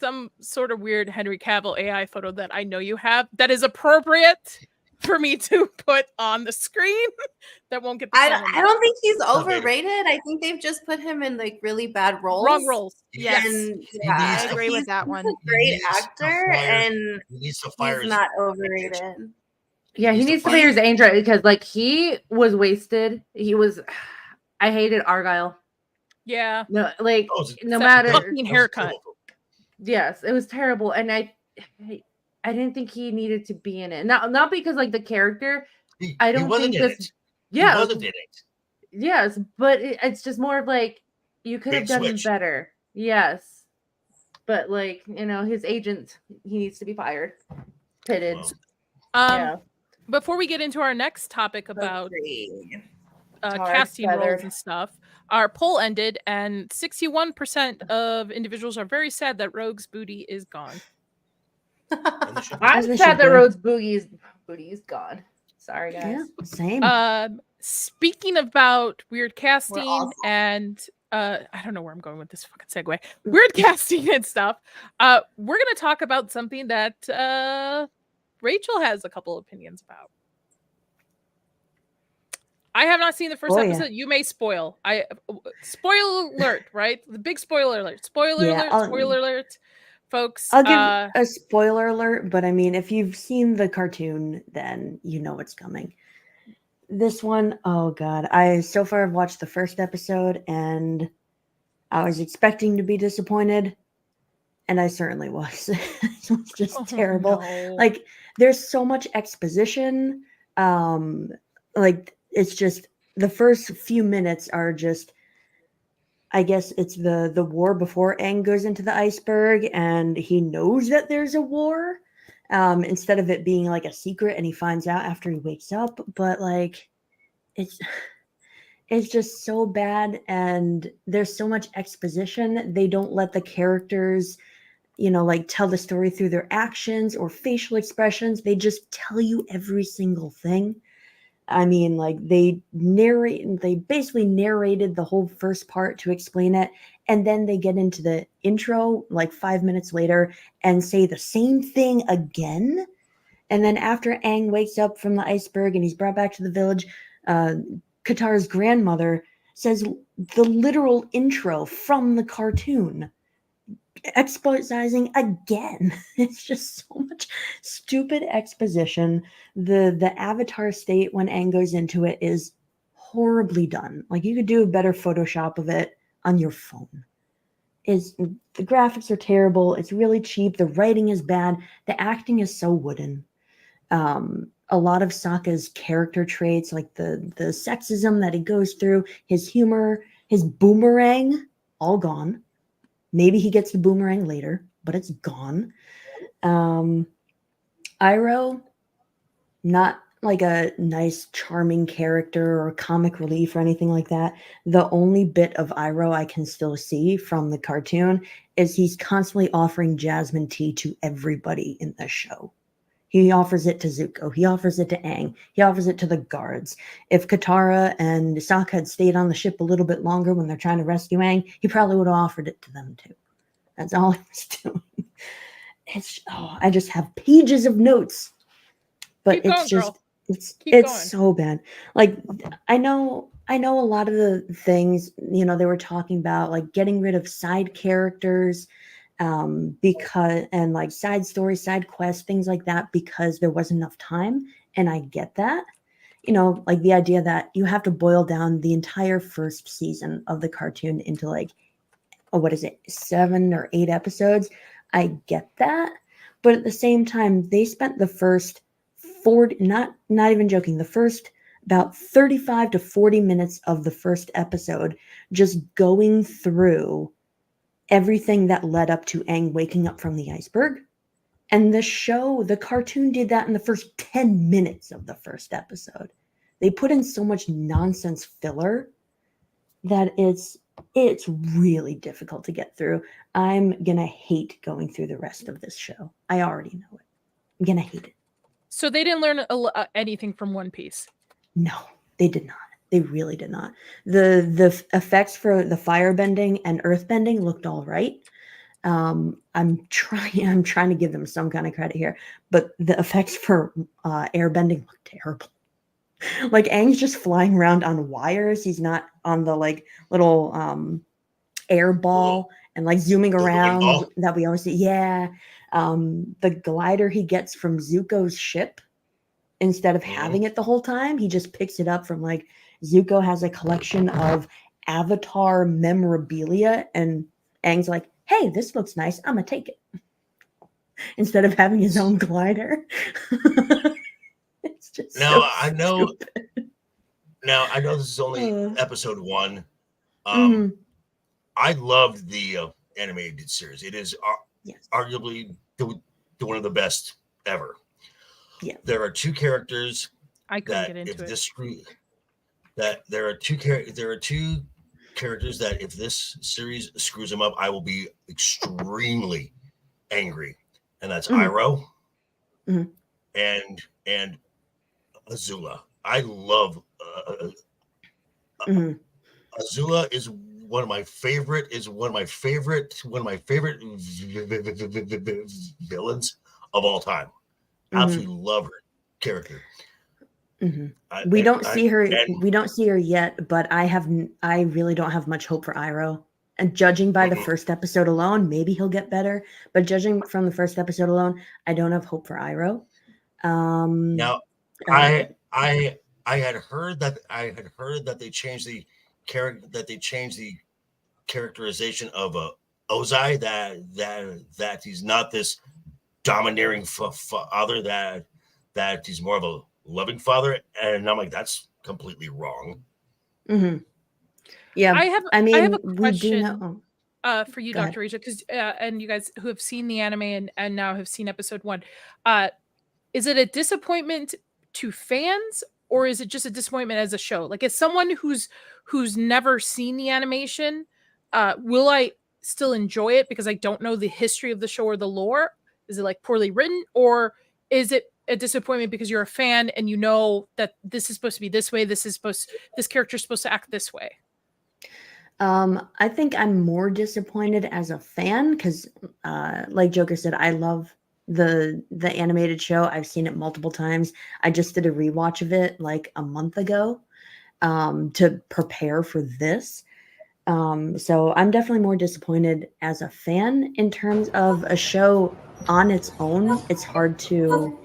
some sort of weird Henry Cavill AI photo that I know you have that is appropriate for me to put on the screen. That won't get the I don't think he's overrated. I think they've just put him in like really bad roles. Wrong roles. Yes. And, I agree with that one. He's a great actor, and he's not overrated. Yeah, he needs to fire his angel because like he was wasted. He was. I hated Argyle. Yeah. No, like no Such a matter fucking haircut. Yes, it was terrible, and I didn't think he needed to be in it. Not because like the character. I don't think this. Yeah, he wasn't in it. Yes, but it's just more of like you could have done better. Yes, but like his agent, he needs to be fired, pitted. Yeah. Before we get into our next topic about casting roles and stuff, our poll ended, and 61% of individuals are very sad that Rogue's booty is gone. I'm sad that Rogue's booty is gone. Sorry, guys. Yeah, same. Speaking about weird casting and I don't know where I'm going with this fucking segue. Weird casting and stuff. We're gonna talk about something that Rachel has a couple opinions about. I have not seen the first episode. You may spoil. Spoiler alert, right? The big spoiler alert. Spoiler alert, folks. I'll give a spoiler alert, but I mean, if you've seen the cartoon, then you know what's coming. This one, oh god, I so far have watched the first episode, and I was expecting to be disappointed, and I certainly was. It was just terrible. No. Like, there's so much exposition. Like, it's just the first few minutes are just, I guess it's the war before Aang goes into the iceberg and he knows that there's a war, instead of it being like a secret and he finds out after he wakes up. But like, it's just so bad, and there's so much exposition. They don't let the characters, like tell the story through their actions or facial expressions. They just tell you every single thing. I mean, like they basically narrated the whole first part to explain it. And then they get into the intro like 5 minutes later and say the same thing again. And then after Aang wakes up from the iceberg and he's brought back to the village, Katara's grandmother says the literal intro from the cartoon, exposing again. It's just so much stupid exposition. The Avatar state when Aang goes into it is horribly done. Like, you could do a better Photoshop of it on your phone. The graphics are terrible. It's really cheap. The writing is bad. The acting is so wooden. A lot of Sokka's character traits, like the sexism that he goes through, his humor, his boomerang, all gone. Maybe he gets the boomerang later, but it's gone. Iroh, not like a nice, charming character or comic relief or anything like that. The only bit of Iroh I can still see from the cartoon is he's constantly offering jasmine tea to everybody in the show. He offers it to Zuko. He offers it to Aang. He offers it to the guards. If Katara and Sokka had stayed on the ship a little bit longer when they're trying to rescue Aang, he probably would have offered it to them too. That's all he was doing. I just have pages of notes, but Keep going, it's just girl. Keep it's going. so bad. Like I know a lot of the things, they were talking about, like getting rid of side characters, because, and like side stories, side quests, things like that, because there wasn't enough time. And I get that, like the idea that you have to boil down the entire first season of the cartoon into like, what is it, 7 or 8 episodes? I get that. But at the same time, they spent the first 40, not even joking, the first about 35 to 40 minutes of the first episode just going through everything that led up to Aang waking up from the iceberg. And the cartoon did that in the first 10 minutes of the first episode. They put in so much nonsense filler that it's really difficult to get through. I'm gonna hate going through the rest of this show. I already know it. I'm gonna hate it. So they didn't learn anything from One Piece. No, they did not. They really did not. The effects for the firebending and earthbending looked all right. I'm trying to give them some kind of credit here, but the effects for airbending look terrible. Like Aang's just flying around on wires. He's not on the like little air ball and like zooming around that we always see. Yeah. The glider he gets from Zuko's ship, instead of having it the whole time, he just picks it up from like, Zuko has a collection of Avatar memorabilia, and Aang's like, hey, this looks nice, I'm gonna take it. Instead of having his own glider. It's just Now so I know. stupid. Now I know this is only episode 1. Mhm. I loved the animated series. It is Yes. arguably one of the best ever. Yeah. There are 2 characters I couldn't that get into it. there are two characters that if this series screws them up, I will be extremely angry, and that's Iroh and Azula. I love Azula is one of my favorite villains of all time. Absolutely love her character. We don't see her yet, but I really don't have much hope for Iroh. And judging by the first episode alone, maybe he'll get better. But judging from the first episode alone, I don't have hope for Iroh. Now, I had heard that they changed the characterization of Ozai, that he's not this domineering father, that he's more of a loving father, and I'm like, that's completely wrong. Yeah, I have a we do question know. for you, Go Dr. Rachel, because and you guys who have seen the anime and now have seen episode 1, is it a disappointment to fans, or is it just a disappointment as a show? Like, as someone who's never seen the animation, will I still enjoy it because I don't know the history of the show or the lore? Is it like poorly written, or is it a disappointment because you're a fan and you know that this is supposed to be this way, this character is supposed to act this way? I think I'm more disappointed as a fan because, like Joker said, I love the animated show. I've seen it multiple times. I just did a rewatch of it like a month ago to prepare for this. So I'm definitely more disappointed as a fan. In terms of a show on its own, it's hard to.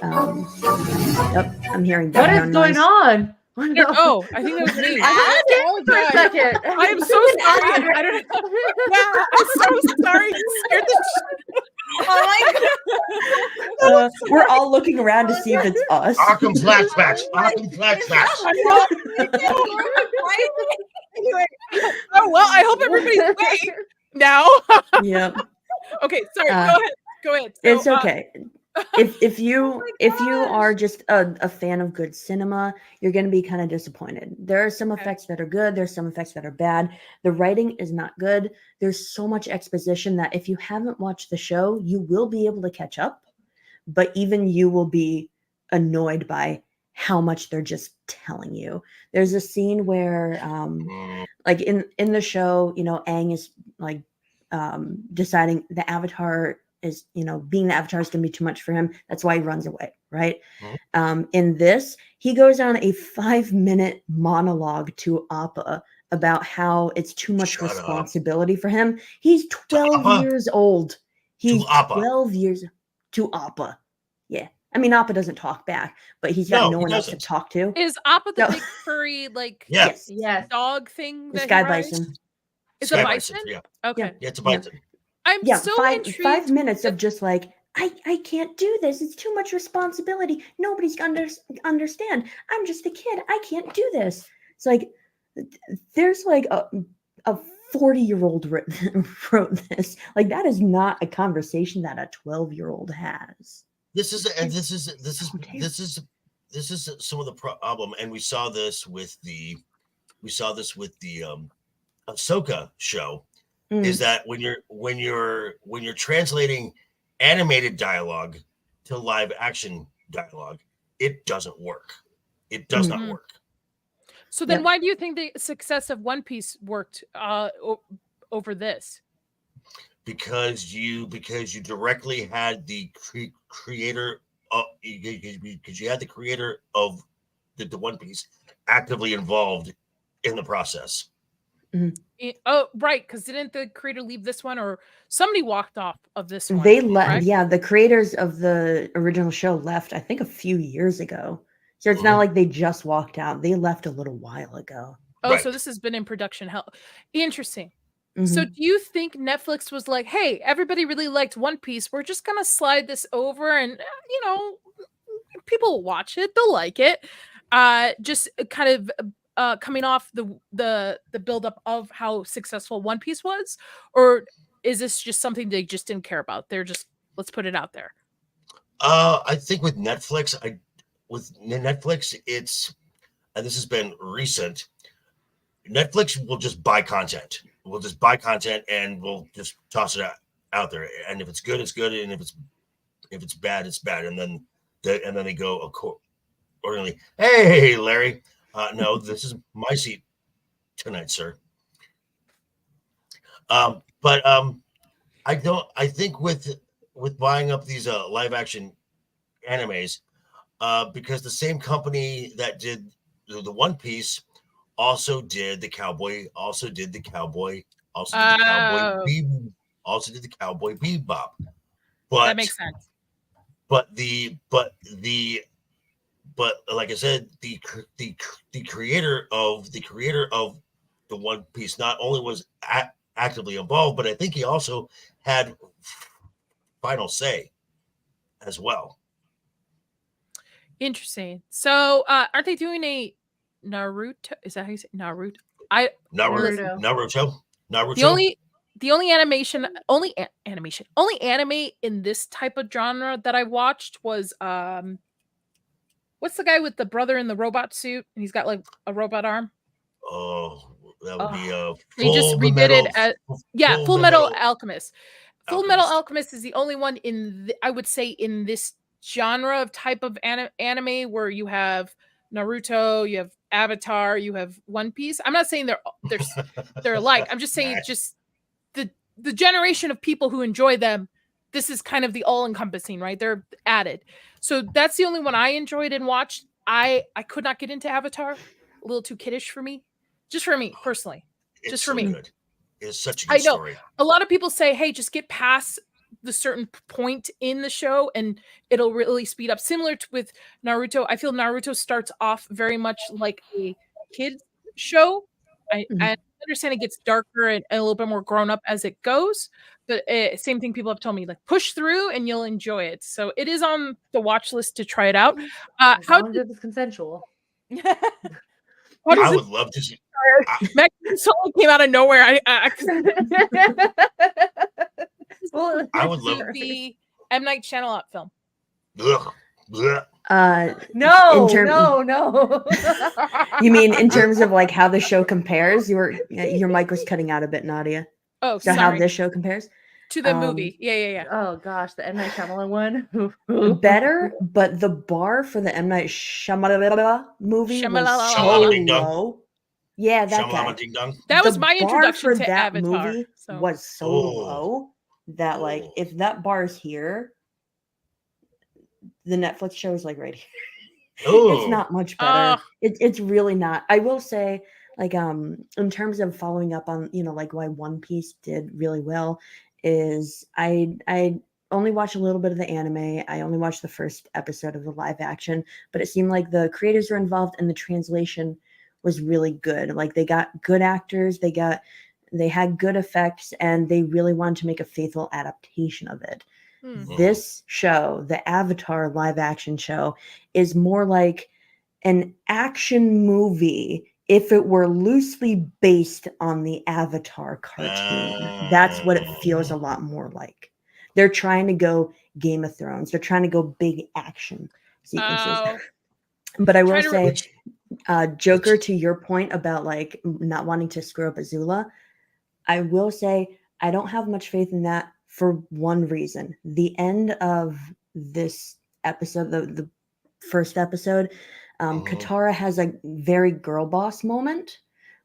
I'm hearing What is background going noise. on? Oh, I think that was me. I for a second. I am so sorry. I don't know. Yeah, I'm so sorry. You scared the shit. Oh my god. We're all looking around to see if it's us. Arkham flashbacks. Anyway. Oh well, I hope everybody's safe now. Yep. Okay, sorry. Go ahead. So, it's okay. if you gosh. are just a fan of good cinema, you're going to be kind of disappointed. There are some Okay. effects that are good, there's some effects that are bad. The writing is not good. There's so much exposition that if you haven't watched the show, you will be able to catch up, but even you will be annoyed by how much they're just telling you. There's a scene where like in the show, you know, Aang is like deciding the Avatar is, you know, being the Avatar is going to be too much for him. That's why he runs away, right? In this, he goes on a 5-minute monologue to Appa about how it's too much Shut up. responsibility for him. He's 12 Appa? years old. He's Appa. 12 years to Appa. Yeah. I mean, Appa doesn't talk back, but he's got No, no he one else to doesn't. talk to. Is Appa the No. big furry like Yeah. Yes. Yes. dog thing The that Sky he rides? Bison. It's Sky a bison, bison? yeah. Okay. Yeah, it's a Yeah. bison. I'm Yeah, so five intrigued. minutes of just like, I can't do this. It's too much responsibility. Nobody's gonna understand. I'm just a kid. I can't do this. It's like there's like a 40-year-old wrote this. Like that is not a conversation that a 12-year-old has. This is some of the problem, and we saw this with the Ahsoka show. Is that when you're translating animated dialogue to live action dialogue, it doesn't work. It does not work. So then Yep. why do you think the success of One Piece worked over this? Because you directly had the creator because you had the creator of the One Piece actively involved in the process. Oh, right, because didn't the creator leave this one, or somebody walked off of this one? They left. correct? Yeah, the creators of the original show left, I think, a few years ago. So it's not like they just walked out. They left a little while ago. Oh, Right. so this has been in production hell. Interesting. So Mhm. do you think Netflix was like, hey, everybody really liked One Piece. We're just going to slide this over and, you know, people will watch it. They'll like it. Just kind of coming off the buildup of how successful One Piece was? Or is this just something they just didn't care about? They're just, let's put it out there. I think with Netflix, it's, and this has been recent, Netflix will just buy content. We'll just buy content and we'll just toss it out there. And if it's good, it's good. And if it's bad, it's bad. And then they go accordingly. Hey, Larry, no, this is my seat tonight, sir. But I think with buying up these live action animes, because the same company that did the One Piece also did the Cowboy Bebop. But That makes sense. But like I said, the creator of the One Piece not only was actively involved, but I think he also had final say as well. Interesting. So aren't they doing a Naruto? Is that how you say Naruto? Naruto. The only anime in this type of genre that I watched was what's the guy with the brother in the robot suit and he's got like a robot arm? Oh, that would be they just redid it as Full Metal Alchemist. Full Metal Alchemist is the only one I would say in this genre of type of anime where you have Naruto, you have Avatar, you have One Piece. I'm not saying they're alike. I'm just saying just the generation of people who enjoy them. This is kind of the all-encompassing, right? They're added. So that's the only one I enjoyed and watched. I could not get into Avatar. A little too kiddish for me. Just for me, personally. Just for me. Good. It's such a good story. A lot of people say, hey, just get past the certain point in the show and it'll really speed up. Similar to with Naruto. I feel Naruto starts off very much like a kid's show. I understand it gets darker and a little bit more grown up as it goes, but same thing people have told me, like push through and you'll enjoy it. So it is on the watch list to try it out. As long as it's consensual. I would love to see. Mexican Soul came out of nowhere. Well, I would love the M. Night Shyamalan film. Ugh, bleh. No, term- no. You mean in terms of like how the show compares? Your mic was cutting out a bit, Nadia. Oh, So how sorry. this show compares? To the movie. Yeah. Oh gosh, the M. Night Shyamalan one. Better, but the bar for the M. Night Shyamalan movie was so Shamalala Ding Dong. low. Yeah, that guy. Shamalama Ding Dong. That was The my bar introduction for to that Avatar. movie So was so Oh. low that like Oh. if that bar's here, the Netflix show is like right here. Oh. It's not much better. Ah. It's really not. I will say, like, in terms of following up on, like why One Piece did really well is I only watched a little bit of the anime. I only watched the first episode of the live action, but it seemed like the creators were involved and the translation was really good. Like they got good actors, they had good effects, and they really wanted to make a faithful adaptation of it. This show, the Avatar live action show, is more like an action movie if it were loosely based on the Avatar cartoon. That's what it feels a lot more like. They're trying to go Game of Thrones. They're trying to go big action sequences. Oh. But I will Try to- say, Joker, to your point about like not wanting to screw up Azula, I will say I don't have much faith in that for one reason. The end of this episode, the first episode, Katara has a very girl boss moment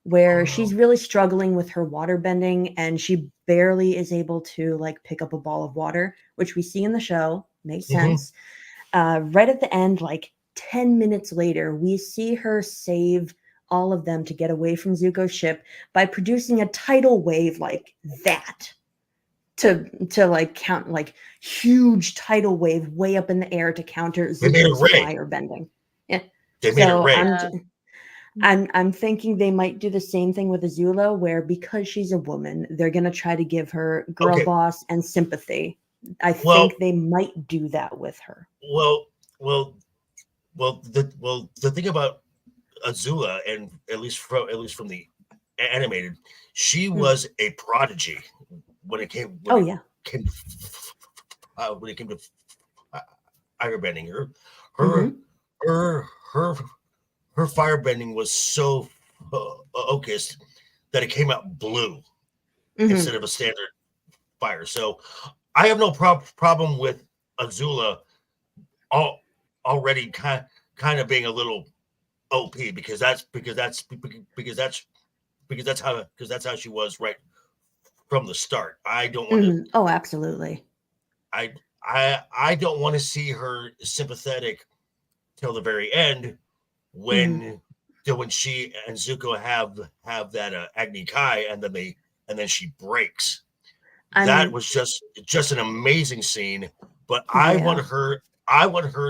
where she's really struggling with her water bending and she barely is able to like pick up a ball of water, which we see in the show. Makes sense. Right at the end, like 10 minutes later, we see her save all of them to get away from Zuko's ship by producing a tidal wave like that to like count like huge tidal wave way up in the air to counter They made it Zuko's rain. fire bending. Yeah. They made it So rain. I'm thinking they might do the same thing with Azula, where because she's a woman, they're gonna try to give her girl Okay. boss and sympathy. I Well- think they might do that with her. Well, the thing about Azula, and at least from the animated, she was a prodigy when it came. Oh yeah. When it came to firebending, her firebending was so focused that it came out blue instead of a standard fire. So I have no problem with Azula already kind of being a little OP because that's how she was right from the start. I don't want to. Oh, absolutely. I don't want to see her sympathetic till the very end when she and Zuko have that Agni Kai and then she breaks. That was just an amazing scene. But I want her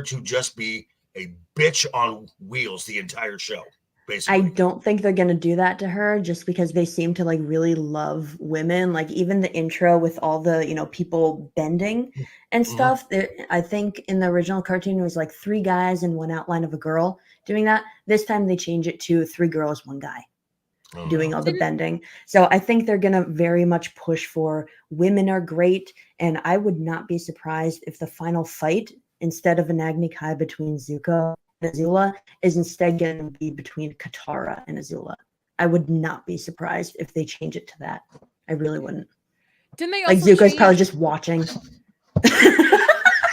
to just be a bitch on wheels the entire show. Basically. I don't think they're gonna do that to her just because they seem to like really love women. Like even the intro with all the people bending and stuff. I think in the original cartoon it was like 3 guys and 1 outline of a girl doing that. This time they change it to 3 girls, 1 guy doing all the bending. So I think they're gonna very much push for women are great, and I would not be surprised if the final fight, instead of an Agni Kai between Zuko and Azula, is instead going to be between Katara and Azula. I would not be surprised if they change it to that. I really wouldn't. Didn't they Like also Zuko's change... probably just watching.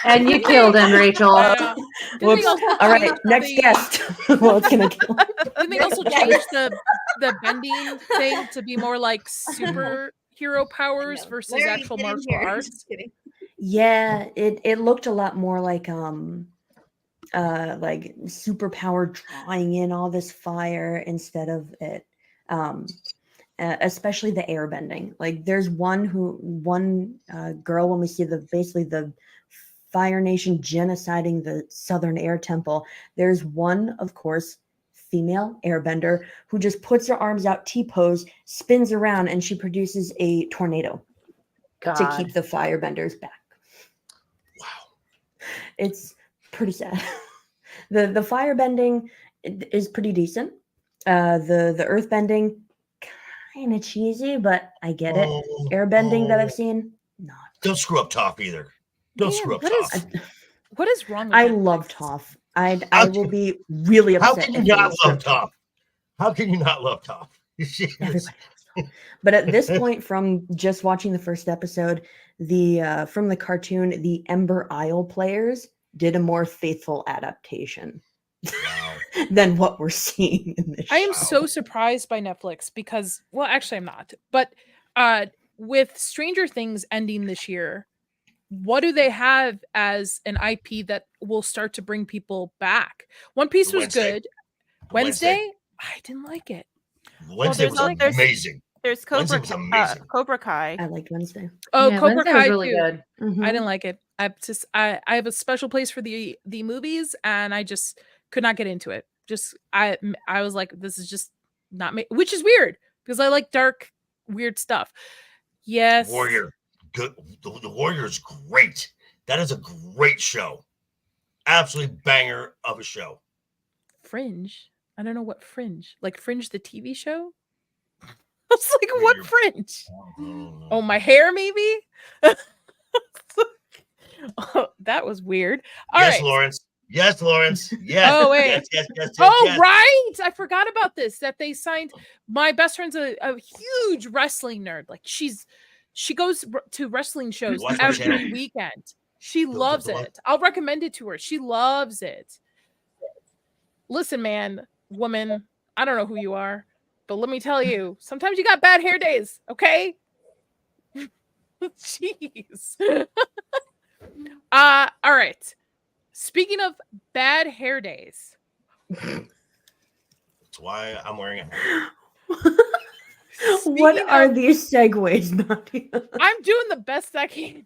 And you killed him, Rachel. Whoops. All right, next guest. Well, it's gonna kill. Didn't they also change the bending thing to be more like superhero powers versus Larry, actual get in martial here. arts? Just kidding. Yeah, it looked a lot more like superpower drawing in all this fire instead of it especially the air bending. Like there's one girl when we see the Fire Nation genociding the Southern Air Temple, there's one, of course, female airbender who just puts her arms out T-pose, spins around, and she produces a tornado to keep the firebenders back. Wow. It's pretty sad. The firebending is pretty decent. The earth bending, kind of cheesy, but I get it. Airbending that I've seen, not. Don't screw up Top either. Don't screw up Top. What is wrong with I Netflix? love Toph. I will be really How upset. can you if they not love strip Toph? How can you not love Toph? Everybody loves Toph. But at this point, from just watching the first episode, the from the cartoon, the Ember Isle players did a more faithful adaptation Wow. than what we're seeing in this I am show. so surprised by Netflix because, well, actually, I'm not. But with Stranger Things ending this year, what do they have as an IP that will start to bring people back? One Piece was Wednesday. good. Wednesday, I didn't like it. Wednesday there's was al- there's- amazing. There's Wednesday Cobra, was amazing. Cobra Kai. I liked Wednesday. Oh, Yeah, Cobra Wednesday Kai was really too. good. I didn't like it. I have a special place for the movies, and I just could not get into it. Just I was like, this is just not me, which is weird because I like dark, weird stuff. Yes, Warrior. Good. The Warrior is great. That is a great show. Absolutely banger of a show. Fringe. I don't know what Fringe. Like Fringe, the TV show. I was like, what Weird. Fringe? Oh, my hair, maybe. Oh, that was weird. All yes, right. Lawrence. Yes, Lawrence. Yes. Oh, wait. Yes. Oh, yes. right. I forgot about this. That they signed. My best friend's a huge wrestling nerd. Like she goes to wrestling shows Watch my every channel. weekend. She The loves one- it. I'll recommend it to her. She loves it. Listen, man, woman, I don't know who you are, but let me tell you, sometimes you got bad hair days, okay? Jeez. All right. Speaking of bad hair days. That's why I'm wearing a What Speaking are of- these segues, Nadia? I'm doing the best I can.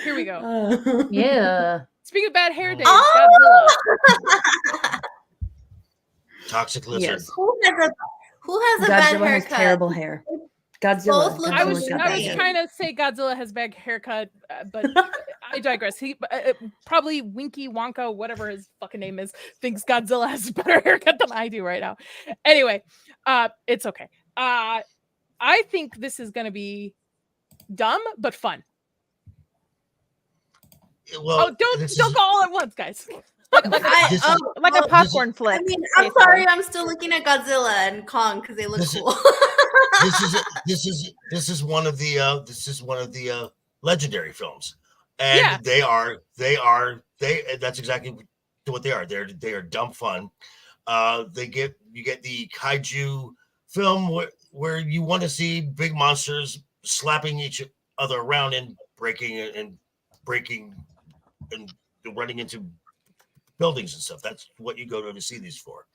Here we go. Yeah. Speaking of bad hair days, Oh! Godzilla. toxic lizard. Yes. Who has a bad Godzilla has haircut? terrible hair. Godzilla. Both look I Godzilla's was got bad hair. trying to say Godzilla has bad haircut, but I digress. He probably Winky Wonka, whatever his fucking name is, thinks Godzilla has a better haircut than I do right now. Anyway, it's okay. I think this is gonna be dumb but fun. Well, Oh, don't go all at once, guys. Like This is- a this is- popcorn flick. I mean, I'm basically. sorry, I'm still looking at Godzilla and Kong because they look This is- cool. this is one of the legendary films, and Yeah. that's exactly what they are. They are dumb fun. You get the kaiju film where you want to see big monsters slapping each other around and breaking and running into buildings and stuff. That's what you go to see these for.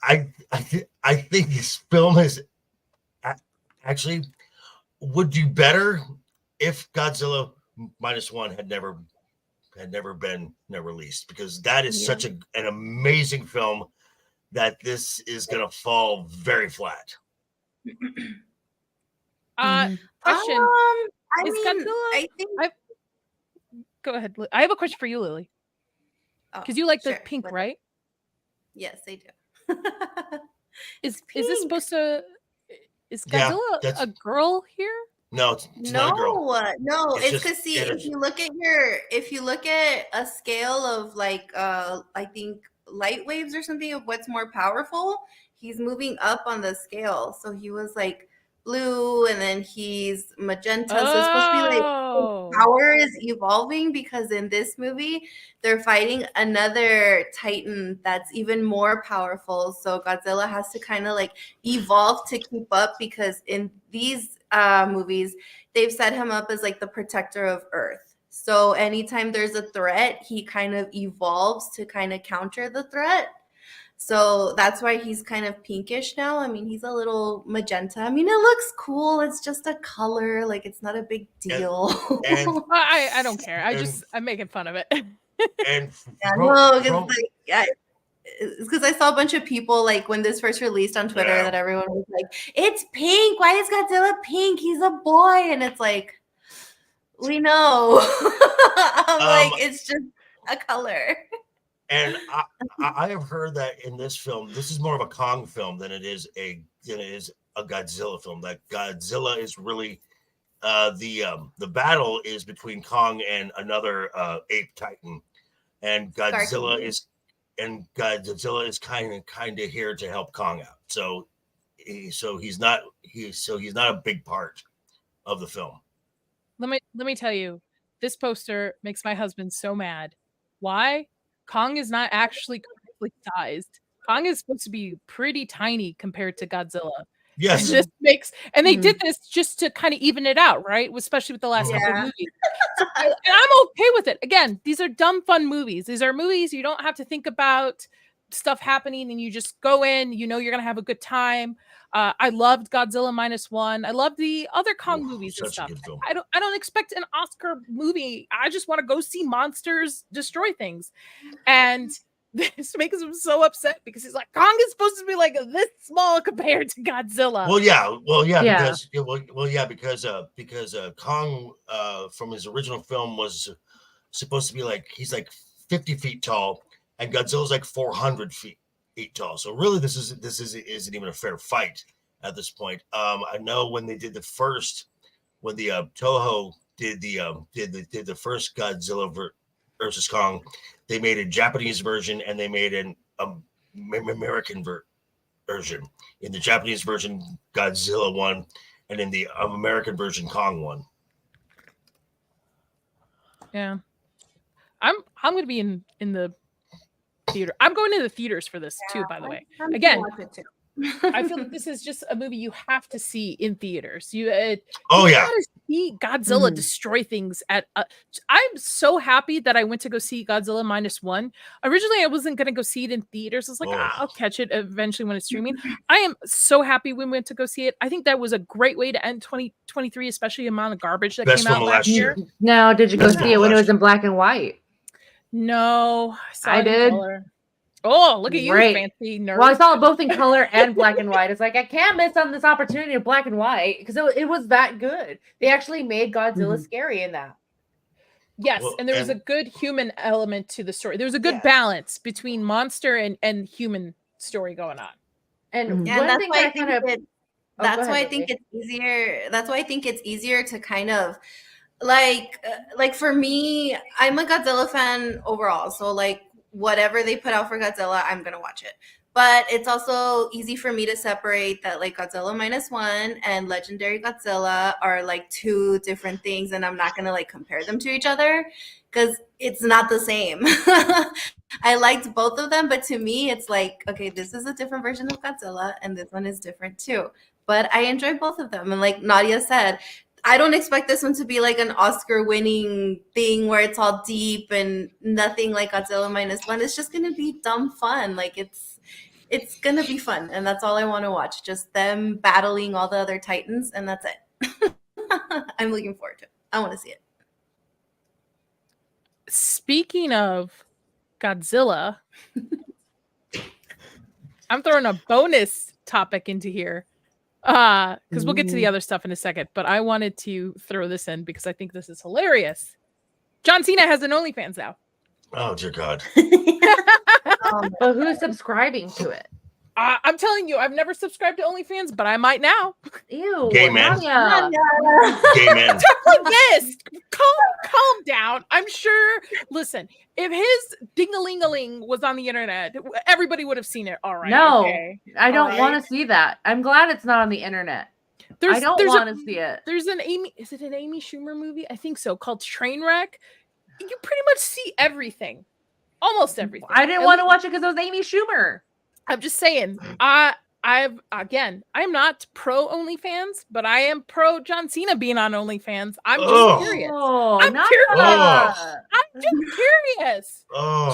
I think this film is actually would do better if Godzilla -1 had never been released, because that is such an amazing film that this is going to fall very flat. Question. I Is mean, Godzilla- I think Go ahead. I have a question for you, Lily, because you like the sure, pink, what- right? Yes, I do. Is this pink. supposed to? Is Yeah, Godzilla that's- a girl here? No, it's not a girl. No, It's it's just because see, energy. if you look at a scale of like I think light waves or something of what's more powerful, he's moving up on the scale. So he was like blue and then he's magenta. So it's supposed to be like Oh. his power is evolving, because in this movie they're fighting another titan that's even more powerful. So Godzilla has to kind of like evolve to keep up, because in these movies they've set him up as like the protector of Earth. So anytime there's a threat, he kind of evolves to kind of counter the threat. So that's why he's kind of pinkish now. I mean, he's a little magenta. I mean, it looks cool. It's just a color. Like, it's not a big deal. And I don't care. And- I'm making fun of it. and Yeah, from- no, because from- like, it's because I saw a bunch of people like when this first released on Twitter Yeah. that everyone was like, "It's pink. Why is Godzilla pink? He's a boy." And it's like, we know. I'm like, it's just a color. And I have heard that in this film, this is more of a Kong film than it is a Godzilla film. That Godzilla is really the battle is between Kong and another ape titan, and Godzilla is kind of here to help Kong out. So he's not a big part of the film. Let me tell you, this poster makes my husband so mad. Why? Kong is not actually correctly sized. Kong is supposed to be pretty tiny compared to Godzilla. Yes. And this they did this just to kind of even it out, right? Especially with the last couple of movies. And I'm okay with it. Again, these are dumb, fun movies. These are movies you don't have to think about stuff happening, and you just go in. You know you're gonna have a good time. I loved Godzilla -1. I love the other Kong movies and stuff. I don't expect an Oscar movie. I just want to go see monsters destroy things, and this makes him so upset because he's like, Kong is supposed to be like this small compared to Godzilla. Because Kong from his original film was supposed to be like, he's like 50 feet tall, and Godzilla's like 400 feet tall. So really, this isn't even a fair fight at this point. I know when they did when the Toho did the first Godzilla versus Kong, they made a Japanese version and they made an American version. In the Japanese version, Godzilla won, and in the American version, Kong won. Yeah, I'm going to be in the theater. I'm going to the theaters for this too, by the way. Again, I feel like this is just a movie you have to see in theaters. You gotta see Godzilla destroy things I'm so happy that I went to go see Godzilla -1. Originally, I wasn't going to go see it in theaters. I was like, I'll catch it eventually when it's streaming. I am so happy we went to go see it. I think that was a great way to end 2023, especially the amount of garbage that came out last year. Now, did you go see it when it was in black and white? No, I did. Color. Oh, look at you, fancy nerd. Well, I saw it both in color and black and white. It's like, I can't miss on this opportunity of black and white because it was that good. They actually made Godzilla scary in that. Yes, and there was a good human element to the story. There was a good balance between monster and human story going on. And that's why I think it's easier. That's why I think it's easier to kind of like for me, I'm a Godzilla fan overall. So like, whatever they put out for Godzilla, I'm gonna watch it. But it's also easy for me to separate that like Godzilla -1 and Legendary Godzilla are like two different things, and I'm not gonna like compare them to each other because it's not the same. I liked both of them, but to me, it's like, okay, this is a different version of Godzilla, and this one is different too. But I enjoy both of them, and like Nadia said, I don't expect this one to be like an Oscar-winning thing where it's all deep and nothing like Godzilla -1. It's just gonna be dumb fun. Like it's gonna be fun, and that's all I want to watch. Just them battling all the other Titans, and that's it. I'm looking forward to it. I want to see it. Speaking of Godzilla, I'm throwing a bonus topic into here. Because we'll get to the other stuff in a second, but I wanted to throw this in because I think this is hilarious. John Cena has an OnlyFans now. Oh dear God! But who's subscribing to it? I'm telling you, I've never subscribed to OnlyFans, but I might now. Ew, gay man. Gay man. Like this. Calm down. I'm sure. Listen, if his ding-a-ling-a-ling was on the internet, everybody would have seen it. All right. No, okay. I don't want to see that. I'm glad it's not on the internet. I don't want to see it. There's an is it an Amy Schumer movie? I think so, called Trainwreck. You pretty much see everything. Almost everything. I didn't want to watch it because it was Amy Schumer. I'm just saying. I'm not pro OnlyFans, but I am pro John Cena being on OnlyFans. I'm just curious. I'm just curious. Why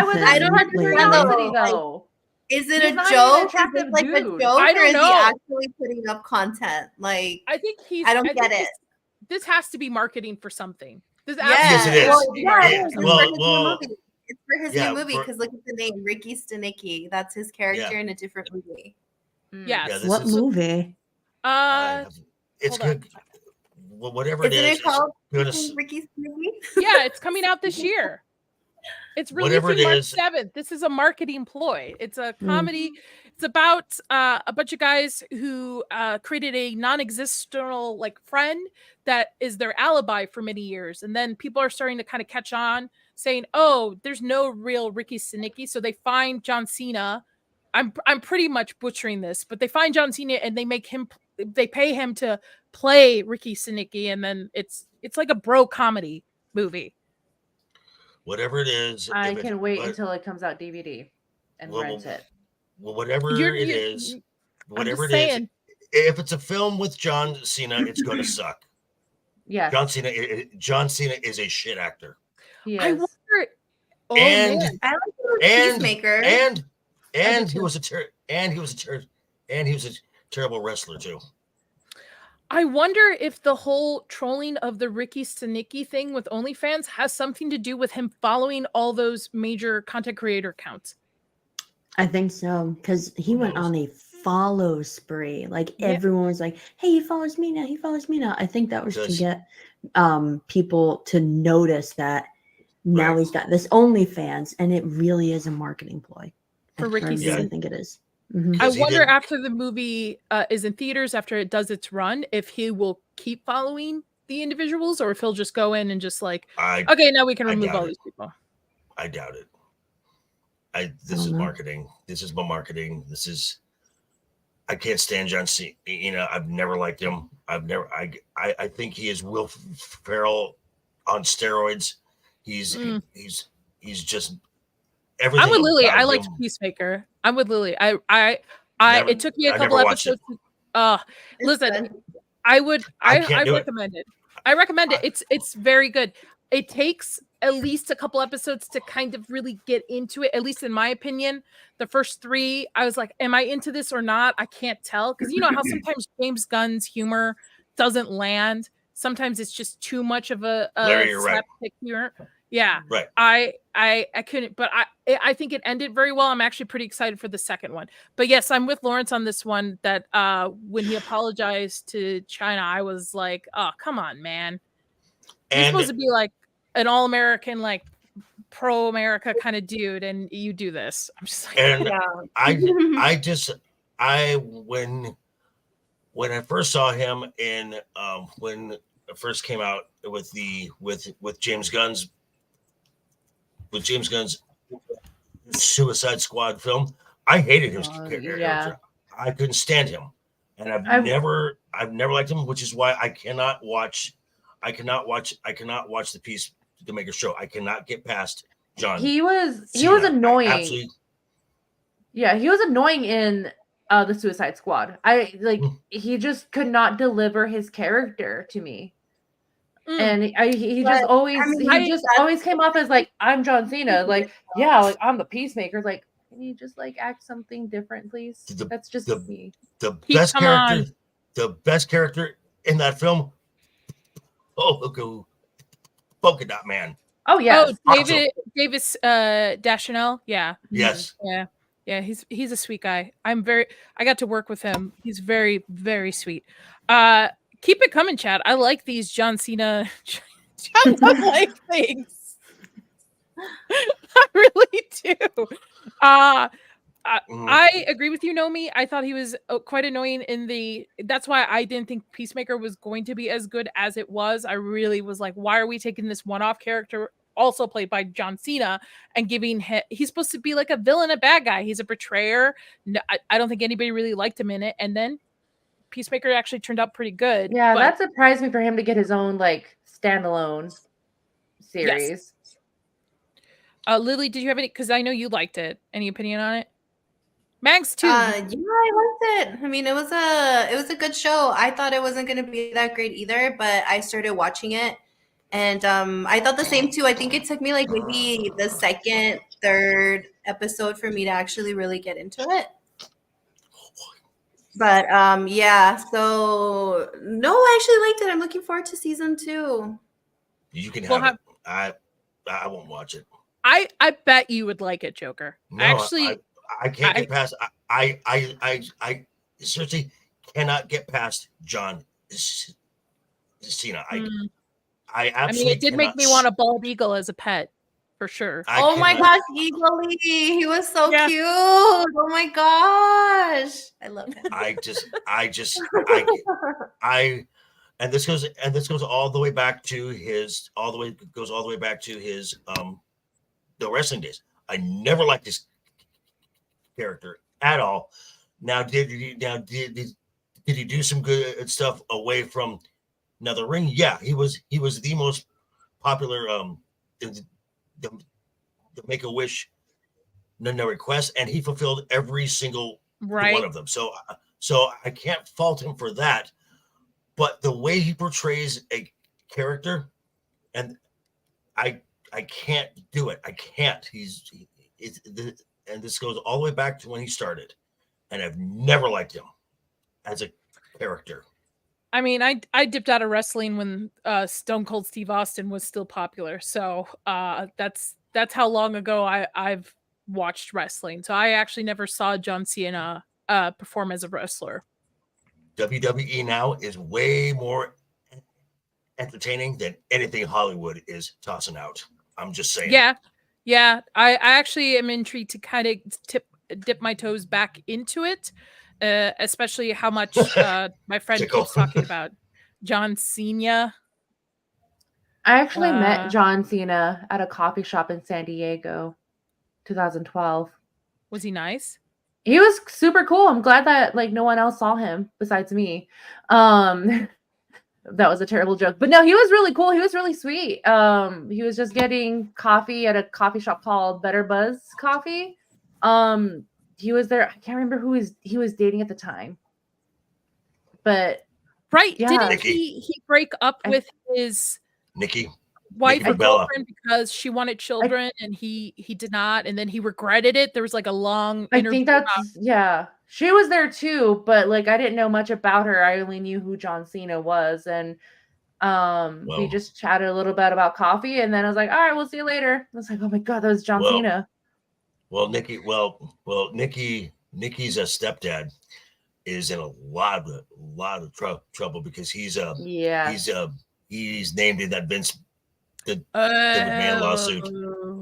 would I don't have curiosity though? Is it a joke? Is it like a joke? I don't know. Or is he actually putting up content? Like, I think I don't get it. This has to be marketing for something. Yes, it is. It's for his new movie because look at the name, Ricky Stenicki. That's his character in a different movie. Yes. What movie? It's good. Whatever it is. Isn't it called Ricky Stenicki? Yeah, it's coming out this year. It's Whatever releasing it March is. 7th. This is a marketing ploy. It's a Mm. comedy. It's about a bunch of guys who created a non-existential like friend that is their alibi for many years. And then people are starting to kind of catch on saying, oh, there's no real Ricky Stenicki. So they find John Cena. I'm pretty much butchering this, but they find John Cena and they pay him to play Ricky Stenicki. And then it's like a bro comedy movie. Whatever it is, I if it- can wait but- until it comes out DVD and Well, rent it. well, whatever You're- it you- is, I'm whatever just it is, saying. if it's a film with John Cena, it's going to suck. Yes, John Cena is a shit actor. he I is. wonder. Oh And- man, I like the And Peacemaker. and do he too. was a terrible wrestler too. I wonder if the whole trolling of the Ricky Stenicki thing with OnlyFans has something to do with him following all those major content creator accounts. I think so, because he went on a follow spree. Like Yeah. everyone was like, "Hey, he follows me now. He follows me now." I think that was to Does- get people to notice that now Right. he's got this OnlyFans, and it really is a marketing ploy. For Ricky I really Stenicki. think it is. Mhm. I Because he wonder didn't- after the movie is in theaters, after it does its run, if he will keep following the individuals or if he'll just go in and just like, I okay, now we can I remove doubt all it. these people. I doubt it. This don't is know. marketing. This is my marketing. I can't stand John Cena. You know, I've never liked him. I think he is Will Ferrell on steroids. He's just everything. I'm with Lily. about I liked him- Peacemaker. I'm with Lily. Never- It took me a I couple never watched it. episodes. Listen, I can't do it. recommend it. I recommend it. It's very good. It takes at least a couple episodes to kind of really get into it. At least in my opinion, the first 3, I was like, "Am I into this or not?" I can't tell because you know how sometimes James Gunn's humor doesn't land. Sometimes it's just too much of a Larry, you're right. slapstick humor. Yeah, Right. I couldn't, but I think it ended very well. I'm actually pretty excited for the second one. But yes, I'm with Lawrence on this one. That when he apologized to China, I was like, "Oh, come on, man! You're And supposed to be like an all-American, like pro-America kind of dude, and you do this." I'm just like, and Yeah. I when I first saw him in when it first came out with James Gunn's Suicide Squad film, I hated his character. yeah. I couldn't stand him, and I've never liked him, which is why I cannot watch the Peacemaker show. I cannot get past John. He was Cena. annoying. Absolutely. Yeah, he was annoying in the Suicide Squad. He just could not deliver his character to me. And he just But, always I mean, always came off as like, I'm John Cena. Like, yeah, like I'm the Peacemaker. Like, can you just like act something different, please? The- That's just the- me. The Pete, best come character, the best character in that film. Oh, look, Polka Dot Man. Oh yeah. Oh, Davis Deschanel. Yeah. Yes. Yeah, he's a sweet guy. I got to work with him. He's very, very sweet. Keep it coming, Chad. I like these John Cena like things. I really do. I agree with you, Nomi. I thought he was quite annoying that's why I didn't think Peacemaker was going to be as good as it was. I really was like, why are we taking this one-off character, also played by John Cena, and giving him, he's supposed to be like a villain, a bad guy. He's a betrayer. No, I don't think anybody really liked him in it. And then Peacemaker actually turned out pretty good. Yeah, but that surprised me for him to get his own like standalone series. Lily, did you have any? Because I know you liked it. Any opinion on it? Mags too. Yeah, I liked it. I mean, it was a good show. I thought it wasn't going to be that great either, but I started watching it, and I thought the same too. I think it took me like maybe the second, third episode for me to actually really get into it. But yeah. So no, I actually liked it. I'm looking forward to season 2. You can We'll have it. I won't watch it. I bet you would like it, Joker. No, Actually, I can't get past. I seriously cannot get past John Cena. I mean, absolutely. it did make me want a bald eagle as a pet. for sure. Oh my cannot- gosh, Eagle-y. He was so Yeah. cute. Oh my gosh. I love him. and this goes all the way back to his the wrestling days. I never liked his character at all. Now did he do some good stuff away from the ring? Yeah, he was the most popular the Make-A-Wish no request, and he fulfilled every single Right. one of them. So I can't fault him for that. But the way he portrays a character, and I can't do it. I can't. And this goes all the way back to when he started, and I've never liked him as a character. I mean, I dipped out of wrestling when Stone Cold Steve Austin was still popular. So that's how long ago I've watched wrestling. So I actually never saw John Cena perform as a wrestler. WWE now is way more entertaining than anything Hollywood is tossing out. I'm just saying. Yeah. I actually am intrigued to kind of dip my toes back into it, especially how much my friend Tickle. keeps talking about John Cena. I actually met John Cena at a coffee shop in San Diego, 2012. Was he nice? He was super cool. I'm glad that like no one else saw him besides me. That was a terrible joke, but no, he was really cool. He was really sweet. He was just getting coffee at a coffee shop called Better Buzz Coffee. He was there. I can't remember who he was dating at the time, but right. Yeah. Didn't he break up with his Nikki wife or Bella. girlfriend because she wanted children and he did not, and then he regretted it? There was like a long I interview think that's yeah. She was there too, but like I didn't know much about her. I only knew who John Cena was, and we just chatted a little bit about coffee, and then I was like, all right, we'll see you later. I was like, oh my god, that was John Cena. Well, Nikki's stepdad is in a lot of trouble because he's named in that Vince the McMahon lawsuit.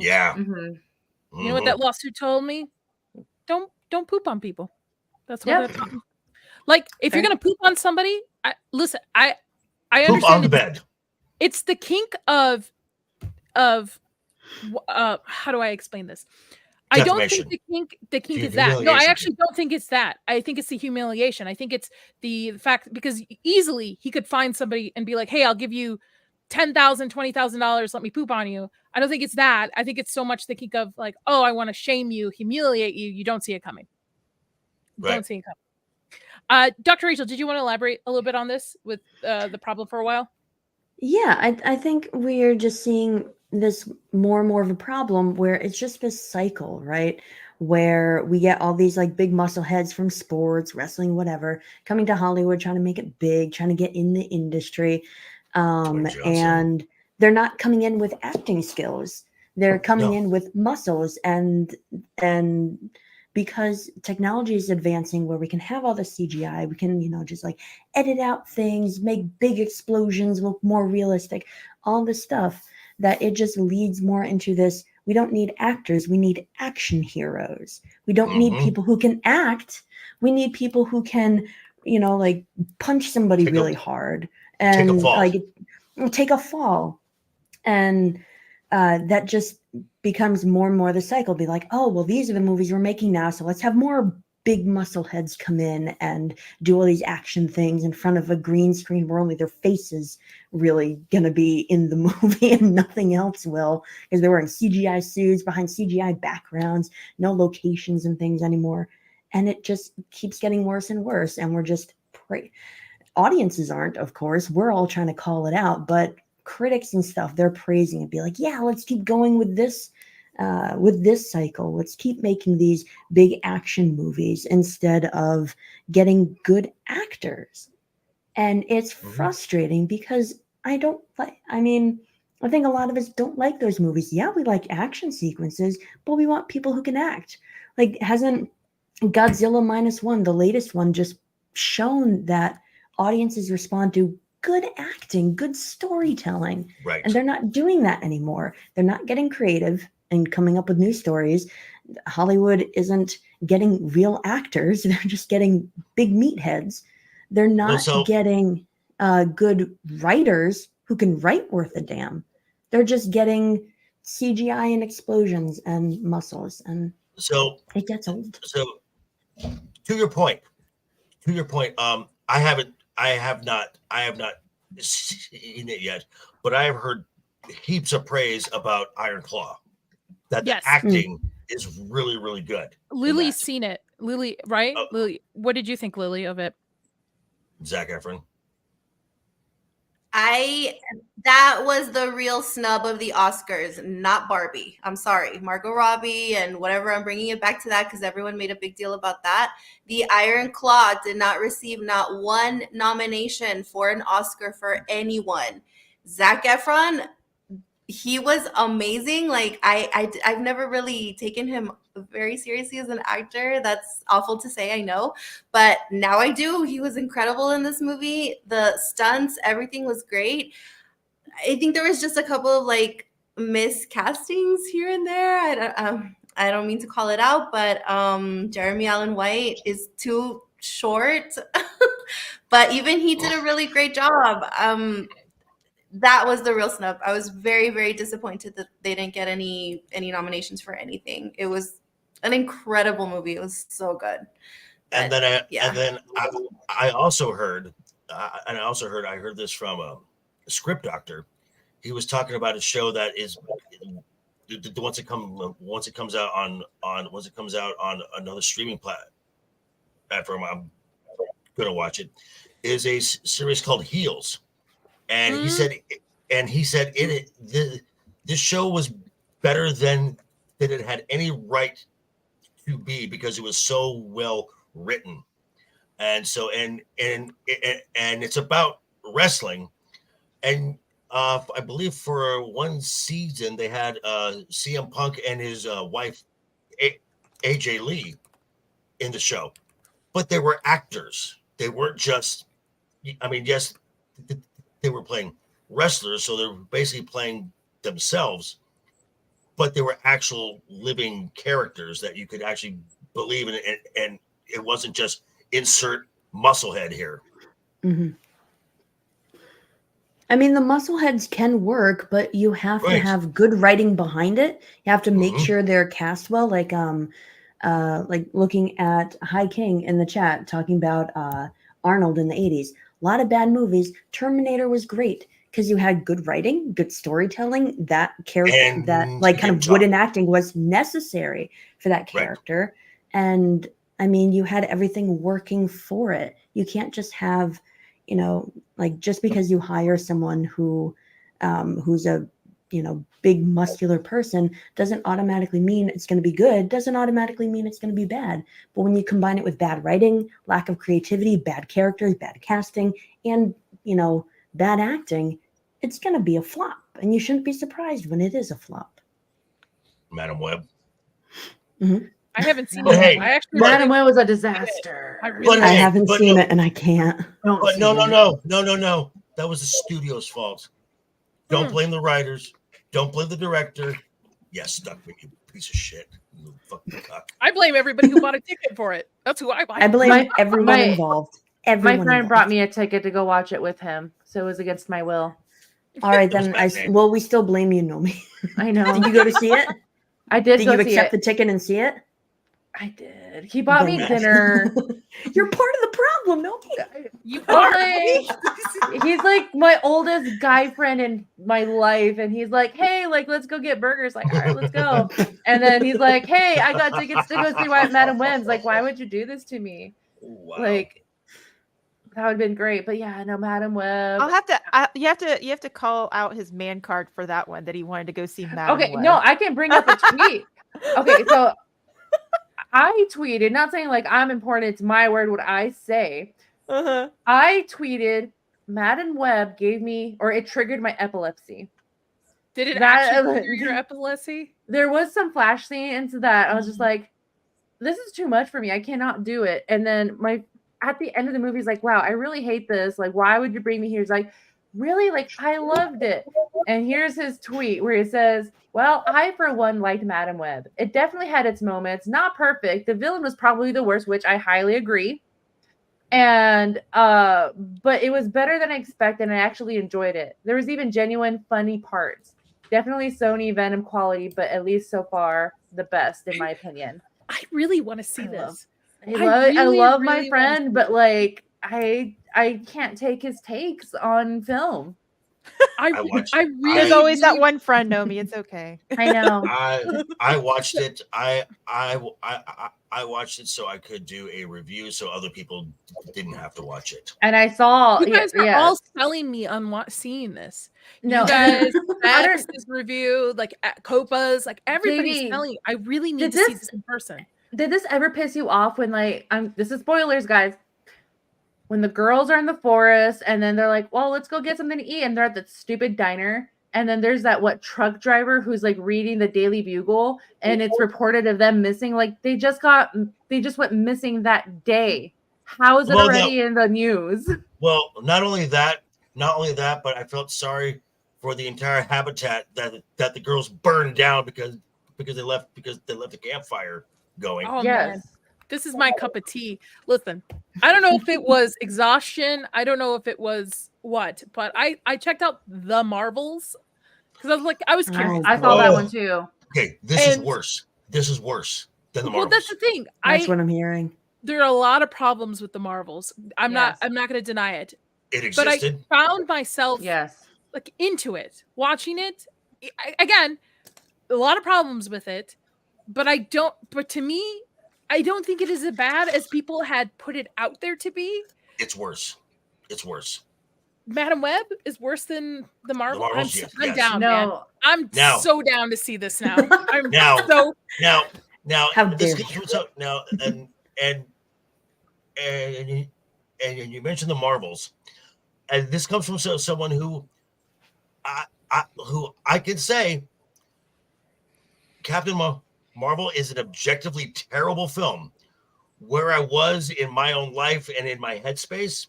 Yeah. Mm-hmm. You know what that lawsuit told me? Don't poop on people. That's what that taught me. Like if you're gonna poop on somebody, I understand poop on the bed. It's the kink of how do I explain this? I don't think the kink is that. No, I actually don't think it's that. I think it's the humiliation. I think it's the fact because easily he could find somebody and be like, hey, I'll give you $10,000, $20,000, let me poop on you. I don't think it's that. I think it's so much the kink of like, oh, I want to shame you, humiliate you. You don't see it coming. Right. Don't see it coming. Dr. Rachel, did you want to elaborate a little bit on this with the problem for a while? Yeah, I think we're just seeing this more and more of a problem where it's just this cycle, right? Where we get all these like big muscle heads from sports, wrestling, whatever, coming to Hollywood, trying to make it big, trying to get in the industry. And they're not coming in with acting skills. They're coming in with muscles and because technology is advancing where we can have all the CGI, we can, just like edit out things, make big explosions look more realistic, all this stuff that it just leads more into this. We don't need actors. We need action heroes. We don't need people who can act. We need people who can, like punch somebody really hard and take a fall. And that just becomes more and more the cycle. Be like, oh, well, these are the movies we're making now, so let's have more big muscle heads come in and do all these action things in front of a green screen where only their faces really gonna be in the movie and nothing else will, because they're wearing CGI suits behind CGI backgrounds, no locations and things anymore. And it just keeps getting worse and worse. And we're just audiences aren't, of course, we're all trying to call it out, but critics and stuff, they're praising it, be like, yeah, let's keep going with this cycle. Let's keep making these big action movies instead of getting good actors. And it's frustrating because I think a lot of us don't like those movies. Yeah, we like action sequences, but we want people who can act. Like, hasn't Godzilla -1, the latest one, just shown that audiences respond to good acting, good storytelling. Right. And they're not doing that anymore. They're not getting creative and coming up with new stories. Hollywood isn't getting real actors. They're just getting big meatheads. They're not getting good writers who can write worth a damn. They're just getting CGI and explosions and muscles, and so it gets old. So to your point, I have not seen it yet, but I have heard heaps of praise about Iron Claw. That the acting is really, really good. Lily's seen it. Lily, right? Oh. Lily, what did you think, Lily, of it? Zac Efron. That was the real snub of the Oscars, not Barbie. I'm sorry, Margot Robbie and whatever. I'm bringing it back to that because everyone made a big deal about that. The Iron Claw did not receive not one nomination for an Oscar for anyone. Zac Efron, he was amazing. Like I've never really taken him very seriously as an actor. That's awful to say, I know, but now I do. He was incredible in this movie. The stunts, everything was great. I think there was just a couple of like miscastings here and there. I don't mean to call it out, but Jeremy Allen White is too short. But even he did a really great job. That was the real snub. I was very, very disappointed that they didn't get any nominations for anything. It was an incredible movie. It was so good. But, and then I also heard, I heard this from a script doctor. He was talking about a show that is once it comes out on another streaming platform. I'm gonna watch it. Is a series called Heels. And he said this show was better than it had any right to be because it was so well written, and it's about wrestling, and I believe for one season they had CM Punk and his wife AJ Lee in the show, but they were actors. They weren't just. I mean, yes. They were playing wrestlers, so they're basically playing themselves, but they were actual living characters that you could actually believe in, and it wasn't just insert musclehead here. Mm-hmm. I mean, the muscleheads can work, but you have to have good writing behind it. You have to make sure they're cast well. Like looking at High King in the chat talking about Arnold in the 80s. A lot of bad movies. Terminator was great because you had good writing, good storytelling. That character, that like kind of wooden acting was necessary for that character. Right. And I mean, you had everything working for it. You can't just have, like just because you hire someone who's a, big muscular person doesn't automatically mean it's going to be good, doesn't automatically mean it's going to be bad. But when you combine it with bad writing, lack of creativity, bad characters, bad casting, and, bad acting, it's going to be a flop. And you shouldn't be surprised when it is a flop. Madam Web. Mm-hmm. I haven't seen it. Madam Web was a disaster. I haven't seen it and I can't. But no. That was the studio's fault. Don't blame the writers. Don't blame the director. Yes, stuck with you, piece of shit. You fucking cock. I blame everybody who bought a ticket for it. That's who I blame. I blame everyone involved. My friend brought me a ticket to go watch it with him, so it was against my will. All right, then we still blame you, Nomi. I know. Did you go to see it? I did. Did you accept the ticket and see it? I did. He bought me dinner. You're part of the problem, Nomi. You are. He's like my oldest guy friend in my life, and he's like, "Hey, let's go get burgers." Like, all right, let's go. And then he's like, "Hey, I got tickets to go see Madam Web's." Like, why would you do this to me? Wow. Like, that would have been great. But yeah, no, Madam Web. I'll have to. You have to call out his man card for that one that he wanted to go see Madam Web. No, I can bring up a tweet. Okay, so I tweeted, not saying like I'm important. It's my word. What I say. I tweeted, Madam Web gave me, or it triggered my epilepsy. Did it actually trigger your epilepsy? There was some flash scenes that I was just like, this is too much for me. I cannot do it. And then my at the end of the movie, he's like, wow, I really hate this. Like, why would you bring me here? He's like, really? Like, I loved it. And here's his tweet where he says, well, I, for one, liked Madam Web. It definitely had its moments. Not perfect. The villain was probably the worst, which I highly agree. And but it was better than I expected, and I actually enjoyed it. There was even genuine funny parts. Definitely Sony Venom quality, but at least so far the best in my opinion. I really want to see this. I love my really friend, but like I can't take his takes on film. I really There's always that one friend, Nomi. It's okay. I know. I watched it. I watched it so I could do a review, so other people didn't have to watch it. And I saw you guys are all selling me on seeing this. No, you guys, Max's review, like Copa's, like everybody's JD, selling. I really need to see this in person. Did this ever piss you off when like this is spoilers, guys? When the girls are in the forest and then they're like, well, let's go get something to eat. And they're at that stupid diner. And then there's that truck driver who's like reading the Daily Bugle and it's reported of them missing. Like they just went missing that day. How is it already in the news? Well, not only that, but I felt sorry for the entire habitat that the girls burned down because they left the campfire going. Oh, yes. Man. This is my cup of tea. Listen, I don't know if it was exhaustion. I don't know if it was what, but I checked out The Marvels because I was curious. I saw that one too. Okay, this is worse. This is worse than The Marvels. Well, that's the thing. That's what I'm hearing. There are a lot of problems with The Marvels. I'm not going to deny it. It existed. But I found myself like into it, watching it. Again, a lot of problems with it, but to me, I don't think it is as bad as people had put it out there to be. It's worse. It's worse. Madam Web is worse than The Marvel. I'm down, man. I'm so down to see this now. I'm now How this dare comes out now and you mentioned The Marvels, and this comes from someone who I can say Captain Marvel is an objectively terrible film. Where I was in my own life and in my headspace,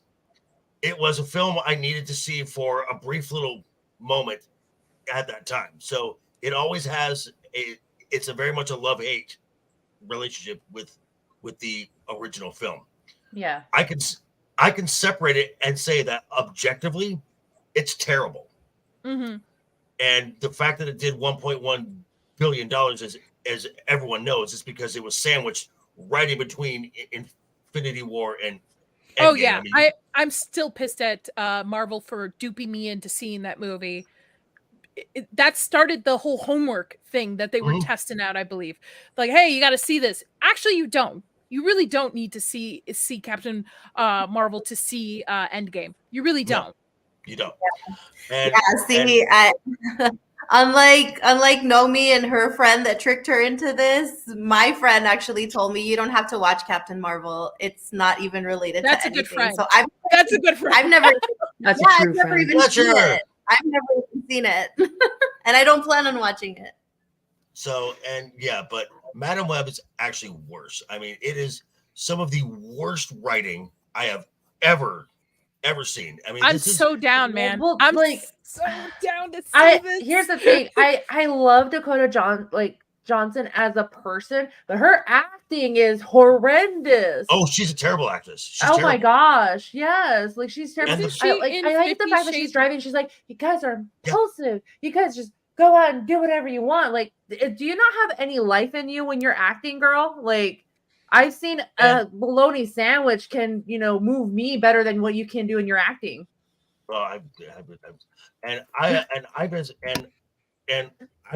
it was a film I needed to see for a brief little moment at that time. So it always has it's a very much a love-hate relationship with the original film. Yeah. I can separate it and say that objectively, it's terrible. Mm-hmm. And the fact that it did $1.1 billion is, as everyone knows, is because it was sandwiched right in between Infinity War and Endgame. Oh yeah, I'm still pissed at Marvel for duping me into seeing that movie. That started the whole homework thing that they were testing out, I believe. Like, hey, you got to see this. Actually, you don't. You really don't need to see Captain Marvel to see Endgame. You really don't. No, you don't. And, unlike Nomi and her friend that tricked her into this, my friend actually told me you don't have to watch Captain Marvel. It's not even related to anything. Good friend. So that's a good friend. I've never That's a true I've never friend. even seen it. I've never even seen it. And I don't plan on watching it. So, but Madam Web is actually worse. I mean, it is some of the worst writing I have ever seen. I mean, I'm so down, man. Well, I'm like, so down to see this. Here's the thing. I love Dakota Johnson as a person, but her acting is horrendous. Oh, she's a terrible actress. My gosh, yes, like she's terrible. I hate the fact that she's driving. She's like, you guys are impulsive. You guys just go out and do whatever you want. Like, do you not have any life in you when you're acting, girl? Like, I've seen a bologna sandwich can move me better than what you can do in your acting. Well, I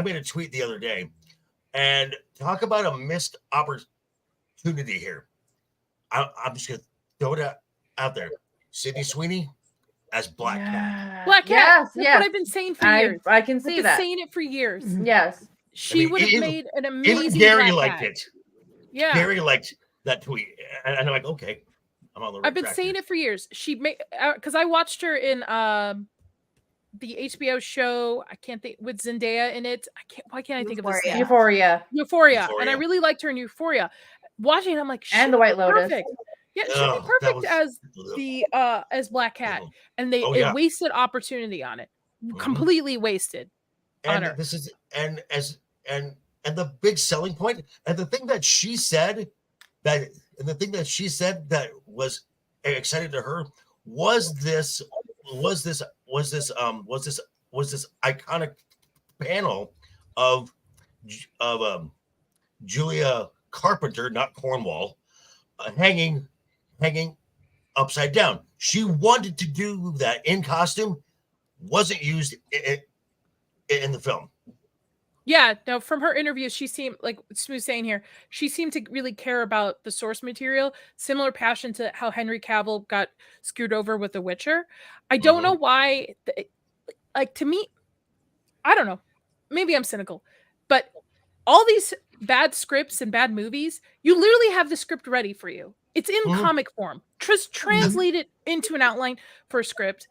made a tweet the other day. And talk about a missed opportunity here. I'm just going to throw it out there. Sydney Sweeney as Black Cat. Black Cat. That's what I've been saying for years. I can see that. I've been saying it for years. Yes. She would have made an amazing Even Gary Black liked Cat. it. Yeah. Gary liked that tweet. And I'm like, okay. I'm on the right I've been saying it for years. She made, because I watched her in the HBO show, I can't think, with Zendaya in it. Why can't I think of this name? Euphoria. And I really liked her in Euphoria. Watching it, I'm like, and the White Lotus. Perfect. Yeah, she'd be Oh, that perfect was as Black Cat, and Oh it yeah. wasted opportunity on it, Mhm. completely wasted on And her. this is and the big selling point, and the thing that she said that was exciting to her was this iconic panel of Julia Carpenter, not Cornwall, hanging upside down. She wanted to do that in costume, wasn't used in the film. Yeah, no, from her interview, she seemed like Smooth saying here, she seemed to really care about the source material, similar passion to how Henry Cavill got screwed over with The Witcher. I don't know why, like, to me, I don't know, maybe I'm cynical, but all these bad scripts and bad movies, you literally have the script ready for you. It's in comic form. Just translate it into an outline for a script.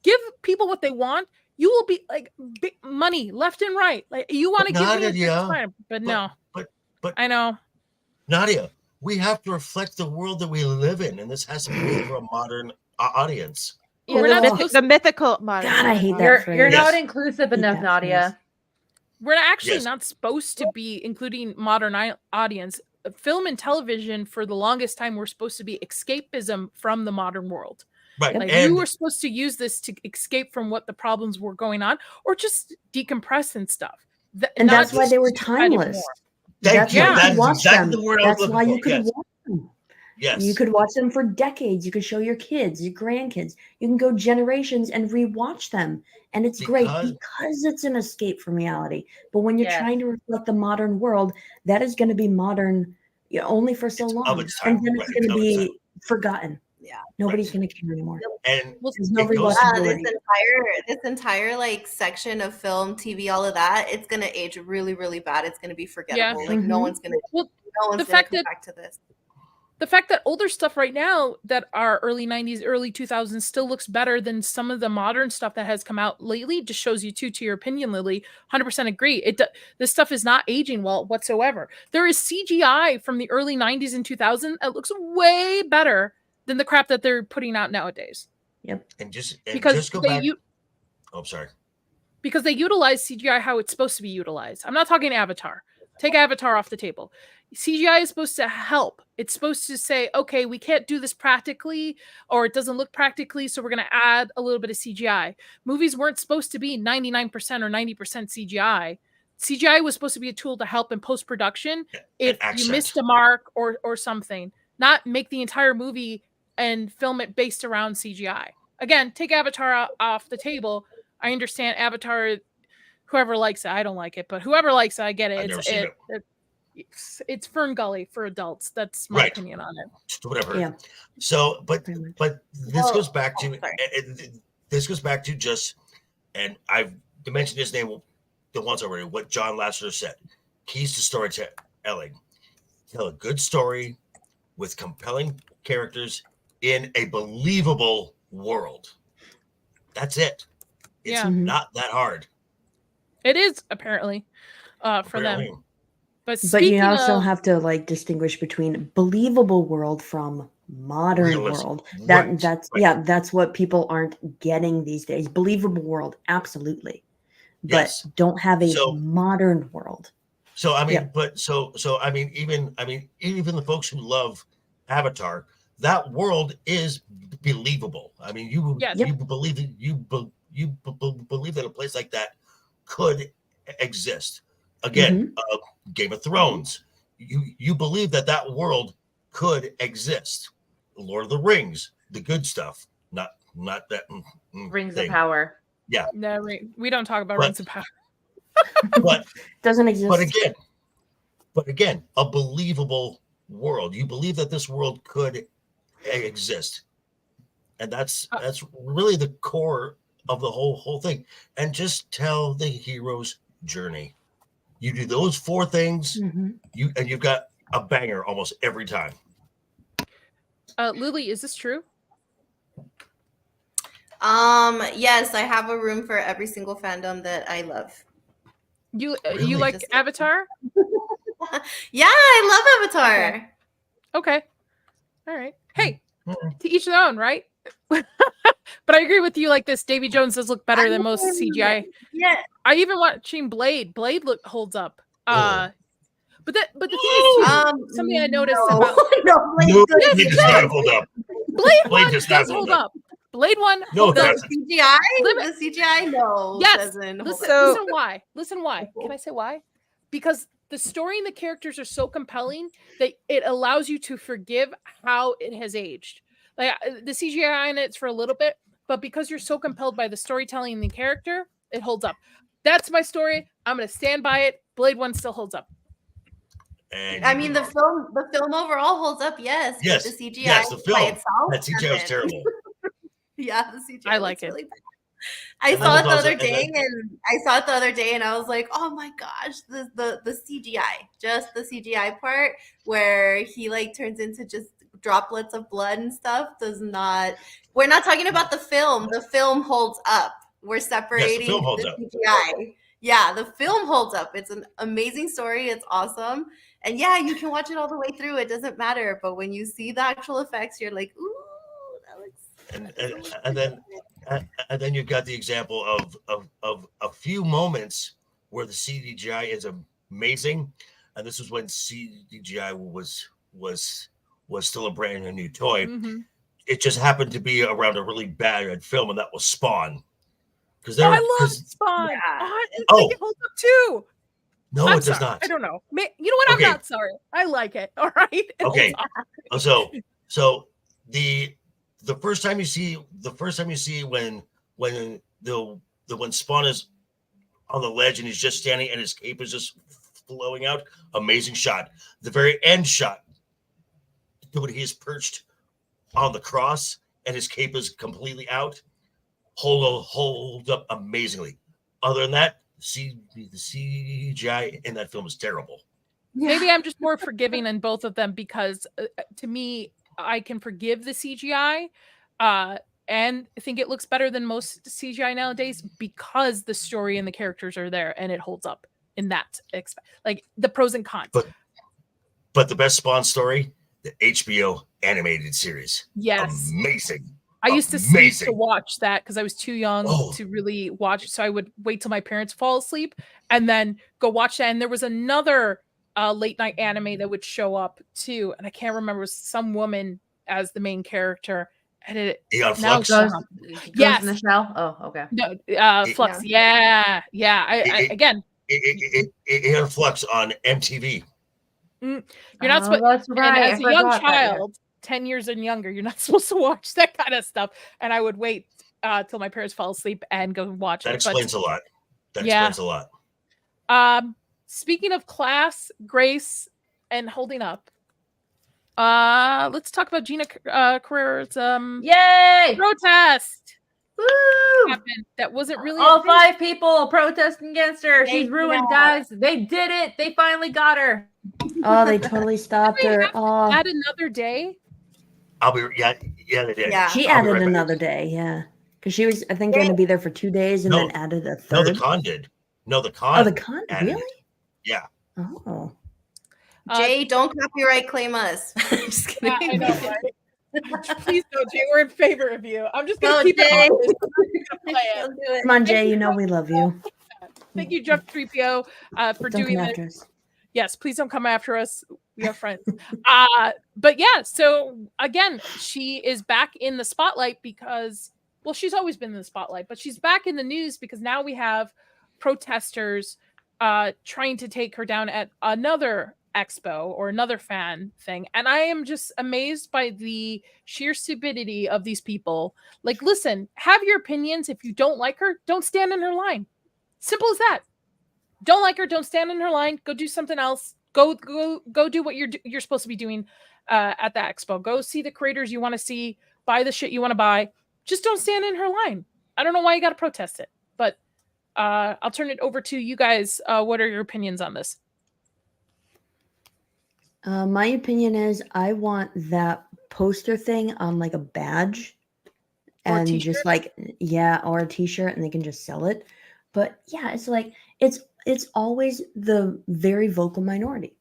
Give people what they want. You will be like big money left and right. Like you want to give me Nadia, it's fine, but no. But I know. Nadia, we have to reflect the world that we live in, and this has to be made for a modern audience. Yeah, We're not The mythical modern. God, I hate that you're phrase. not Yes. inclusive Hate enough, that Nadia. We're actually Yes. not supposed to be including modern audience. Film and television for the longest time were supposed to be escapism from the modern world. Right. Like And we were supposed to use this to escape from what the problems were going on, or just decompress and stuff. And not that's why just they were to kind of timeless. more. thank That's you. why you That could is watch exactly them. the word I was That's why looking you for. could Yes. watch them. Yes. You could watch them for decades. You could show your kids, your grandkids. You can go generations and rewatch them. And it's great because it's an escape from reality. But when you're Yes. trying to reflect the modern world, that is going to be modern only for so long. of its time. And then it's Right, going to of its be forgotten. Yeah. Nobody's going to care anymore. And There's no it goes- rewatchability. This entire like section of film, TV, all of that, it's gonna age really, really bad. It's gonna be forgettable. Yeah. Like no Mhm. one's gonna Well, come fact that back to this. the fact that older stuff right now that are early 90s, early 2000s still looks better than some of the modern stuff that has come out lately just shows you to your opinion, Lily. 100% agree. This stuff is not aging well whatsoever. There is CGI from the early 90s and 2000s that looks way better than the crap that they're putting out nowadays. Yep. And just go they back. u- Oh, sorry. because they utilize CGI how it's supposed to be utilized. I'm not talking Avatar. Take Avatar off the table. CGI is supposed to help. It's supposed to say, okay, we can't do this practically, or it doesn't look practically, so we're going to add a little bit of CGI. Movies weren't supposed to be 99% or 90% CGI. CGI was supposed to be a tool to help in post-production if you missed a mark or something, not make the entire movie and film it based around CGI. Again, take Avatar off the table. I understand Avatar, whoever likes it, I don't like it, but whoever likes it, I get it. I've never seen It's Fern Gully for adults. That's my opinion on it. Whatever. Yeah. So, but this goes back to just, and I've mentioned his name once already. What John Lasseter said: keys to storytelling. Tell a good story with compelling characters in a believable world. That's it. It's not that hard. It is apparently for them. But you also have to like distinguish between believable world from modern world. That's what people aren't getting these days. Believable world, absolutely. But don't have a modern world. So I mean, even the folks who love Avatar, that world is believable. I mean, you believe that a place like that could exist. Again, Game of Thrones. You believe that world could exist. Lord of the Rings, the good stuff, not that Rings of Power. Yeah. No, we don't talk about Rings of Power. But doesn't exist. But again, a believable world. You believe that this world could exist, and that's really the core of the whole thing. And just tell the hero's journey. You do those four things, you've got a banger almost every time. Lily, is this true? Yes, I have a room for every single fandom that I love. You like Avatar? Yeah, I love Avatar. Okay. All right. Hey, Mm. to each their own, right? But I agree with you. Like this, Davy Jones does look better than most CGI. Yeah. I even watching Blade. Blade holds up. Oh. But the thing is too, something I noticed about no, Blade No, does it does not hold up. Blade Blade 1 does not does hold up. Blade 1 No, holds it up. doesn't. CGI? Live The CGI? No. Yes. Doesn't hold Listen, up. So- listen why. Listen why. Can I say why? Because the story and the characters are so compelling that it allows you to forgive how it has aged. Like the CGI in it's for a little bit, but because you're so compelled by the storytelling and the character, it holds up. That's my story. I'm gonna stand by it. Blade 1 still holds up. And I you mean, were the wrong. film overall holds up, yes. Yes, But the CGI yes, the by film. itself. That CGI was doesn't. terrible. Yeah, the CGI. I like looks it. Really bad. I And that saw was it the also- other and day, then- and I saw it the other day, and I was like, "Oh my gosh, the CGI, just the CGI part where he like turns into just droplets of blood and stuff does not." We're not talking about the film. The film holds up. We're separating film holds the up. CGI. Yeah, the film holds up. It's an amazing story. It's awesome, and yeah, you can watch it all the way through. It doesn't matter. But when you see the actual effects, you're like, "Ooh, that looks." And then you've got the example of a few moments where the CGI is amazing, and this was when CGI was still a brand new toy. Mhm. It just happened to be around a really bad film, and that was Spawn. Because Oh, I love Spawn. Yeah. Oh, I Oh. think it holds up too. no, I'm it does sorry. not. I don't know. You know what? I'm Okay. not sorry. I like it. All right. It Okay. holds up. So the first time you see when Spawn is on the ledge and he's just standing and his cape is just flowing out, amazing shot. The very end shot, when he's perched on the cross and his cape is completely out, hold up amazingly. Other than that, the CGI in that film is terrible. Maybe I'm just more forgiving in both of them because to me, I can forgive the CGI and think it looks better than most CGI nowadays because the story and the characters are there and it holds up in that like the pros and cons. But the best Spawn story, the HBO animated series. Yes. Amazing. I used to sleep to Amazing. watch that because I was too young to really watch. So I would wait till my parents fall asleep and then go watch that. And there was another late night anime that would show up too. And I can't remember, it was some woman as the main character. And it Eon now Flux. Ghost Yes. in the Shell. Oh, okay. No, Flux. Yeah. I again, Eon Flux on MTV. you're not supposed. That's And right. as I a young forgot that, yeah. child, 10 years and younger, you're not supposed to watch that kind of stuff. And I would wait till my parents fall asleep and go watch That it. explains a lot. That Yeah. explains a lot. Speaking of class, grace, and holding up, let's talk about Gina Carrera's Yay! protest Woo! happened. That wasn't really a All thing. 5 people protesting against her. She's Thank ruined, you. guys. They did it. They finally got her. Oh, they totally stopped her. Oh, Add another day. I'll be they did. Yeah. she I'll be added right back. another day, yeah. Because she was, I think, going to be there for 2 days and No. then added a No, third. the con did. No, the con. Oh, the con? added Really? it. Yeah. Oh. Jay, don't copyright claim us. Just kidding. Yeah, I know, right? Please don't, Jay. We're in favor of you. I'm just gonna Go, keep Jay. it honest. I'm just gonna play it. Don't do it. Come on, Jay, you know we love you. Thank you, Jeff 3PO, for Don't doing come this. after us. Yes, please don't come after us. We are friends. But yeah, so again, she is back in the spotlight because, well, she's always been in the spotlight, but she's back in the news because now we have protesters trying to take her down at another expo or another fan thing. And I am just amazed by the sheer stupidity of these people. Like, listen, have your opinions. If you don't like her, don't stand in her line. Simple as that. Don't like her, don't stand in her line. Go do something else. Go do what you're supposed to be doing at the expo. Go see the creators you want to see. Buy the shit you want to buy. Just don't stand in her line. I don't know why you got to protest it, but I'll turn it over to you guys. What are your opinions on this? My opinion is I want that poster thing on like a badge Or a and t-shirt? just like, yeah, or a t-shirt and they can just sell it. But yeah, it's like, it's always the very vocal minority.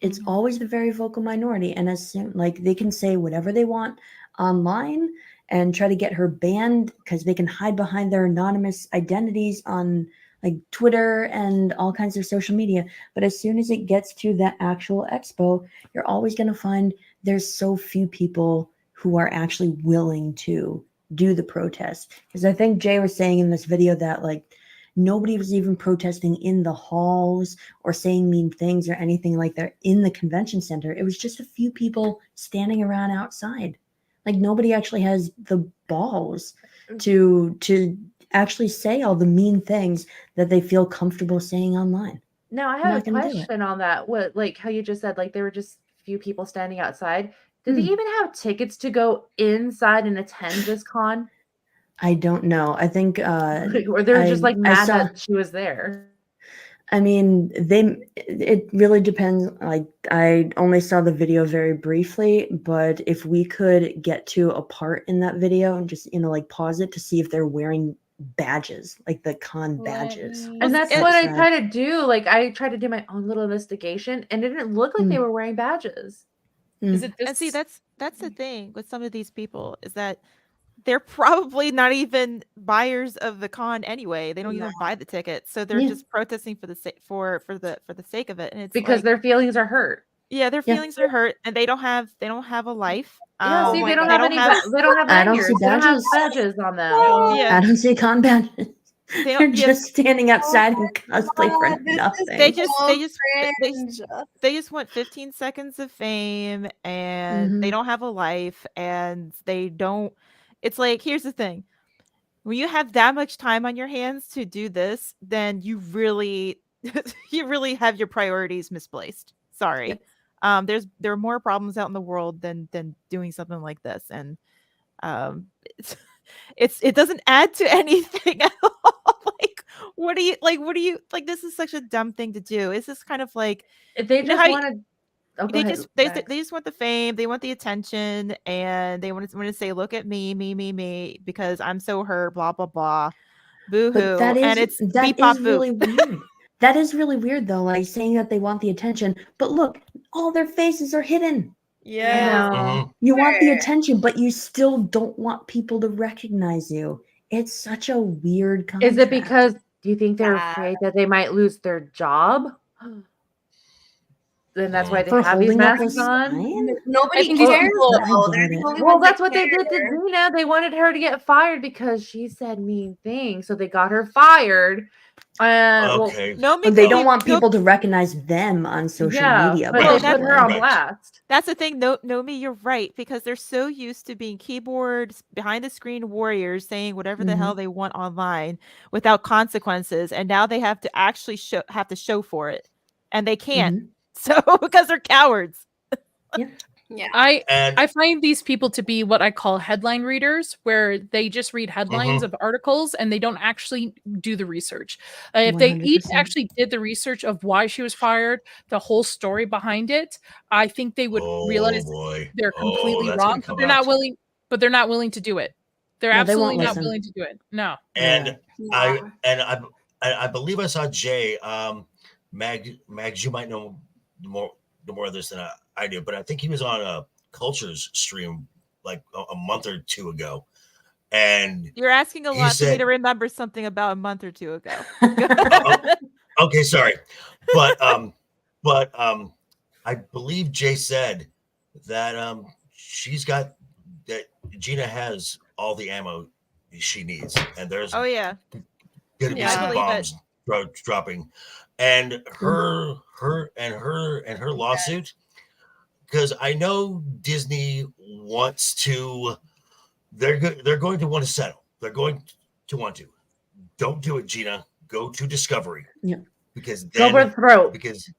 it's always the very vocal minority. And as soon, like, they can say whatever they want online and try to get her banned because they can hide behind their anonymous identities on like Twitter and all kinds of social media. But as soon as it gets to the actual expo, you're always going to find there's so few people who are actually willing to do the protest. Because I think Jay was saying in this video that like nobody was even protesting in the halls or saying mean things or anything like that in the convention center. It was just a few people standing around outside. Like nobody actually has the balls to actually say all the mean things that they feel comfortable saying online. Now I Not have a gonna do it. question on that. What, like how you just said, like there were just few people standing outside. Did they even have tickets to go inside and attend this con? I don't know. I think Or they're just like I mad saw, that she was there. I mean, it really depends. Like, I only saw the video very briefly, but if we could get to a part in that video and just, like pause it to see if they're wearing badges, like the con badges. And that's Like what I that. try to do. Like I tried to do my own little investigation and it didn't look like they were wearing badges. Is it this? And see, that's the thing with some of these people is that they're probably not even buyers of the con anyway. They don't even buy the tickets, so they're Yeah. just protesting for the sake of it. And it's Because like, their feelings are hurt. yeah, their Yeah. feelings are hurt, and they don't have a life. Yeah, see, my they don't God. have any. They don't have I don't lanyards. see They don't have badges. badges on them. Yeah, I don't see con badges. they They're don't. Yeah, just standing outside and cosplay for God, this is nothing. they just cringe. they just want 15 seconds of fame, and they don't have a life, and they don't. It's like, here's the thing: when you have that much time on your hands to do this, then you really you really have your priorities misplaced. Sorry. Yep. There are more problems out in the world than doing something like this, and it doesn't add to anything at all. What do you like? This is such a dumb thing to do. It's just kind of like, If they you know just how wanted, they just want the fame, they want the attention, and they want to say, look at me, because I'm so hurt, blah blah blah, boo hoo, But and it's that beep bop is boo. really weird. That is really weird though, like saying that they want the attention, but look, all their faces are hidden. Yeah. Mhm. You want the attention, but you still don't want people to recognize you. It's such a weird contrast. Is it because do you think they're Yeah. afraid that they might lose their job? Then that's why they for have these holding up a masks on. sign? Nobody I think these cares. people- though. I They're get the it. only Well, ones that that's what they did to care. Gina. They wanted her to get fired because she said mean things, so they got her fired. Okay. But they don't want people to recognize them on social media. but Well, they put her on blast. That's the thing. No, Nomi, you're right, because they're so used to being keyboards behind the screen warriors saying whatever the hell they want online without consequences, and now they have to actually show for it, and they can't. So because they're cowards. Yeah. I find these people to be what I call headline readers, where they just read headlines of articles and they don't actually do the research. If they each 100%. actually did the research of why she was fired, the whole story behind it, I think they would realize they're completely that's wrong. gonna come But they're not out. willing. But they're not willing to do it. They're No, they won't absolutely not listen. willing to do it. No. And I believe I saw Jay, Mags, you might know more of this than I do, but I think he was on a Cultures stream like a month or two ago, and You're asking a he lot for me said- to remember something about a month or two ago. okay, sorry, but I believe Jay said that that Gina has all the ammo she needs, and there's Oh yeah. gonna be Yeah, I some believe bombs dropping, and her lawsuit, because I know Disney wants to, they're going to want to settle. They're going to want to. Don't do it, Gina. Go to Discovery. Yeah. Because Go then for the throat. because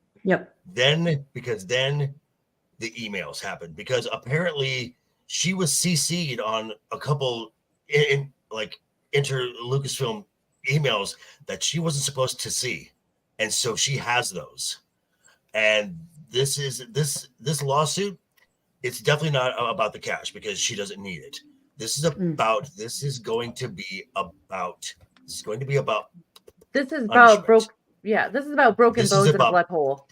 then the emails happened, because apparently she was CC'd on a couple in like inter Lucasfilm emails that she wasn't supposed to see, and so she has those. And this lawsuit, it's definitely not about the cash, because she doesn't need it. This is about this is going to be about This is about broken This is bones in a about- blood hole.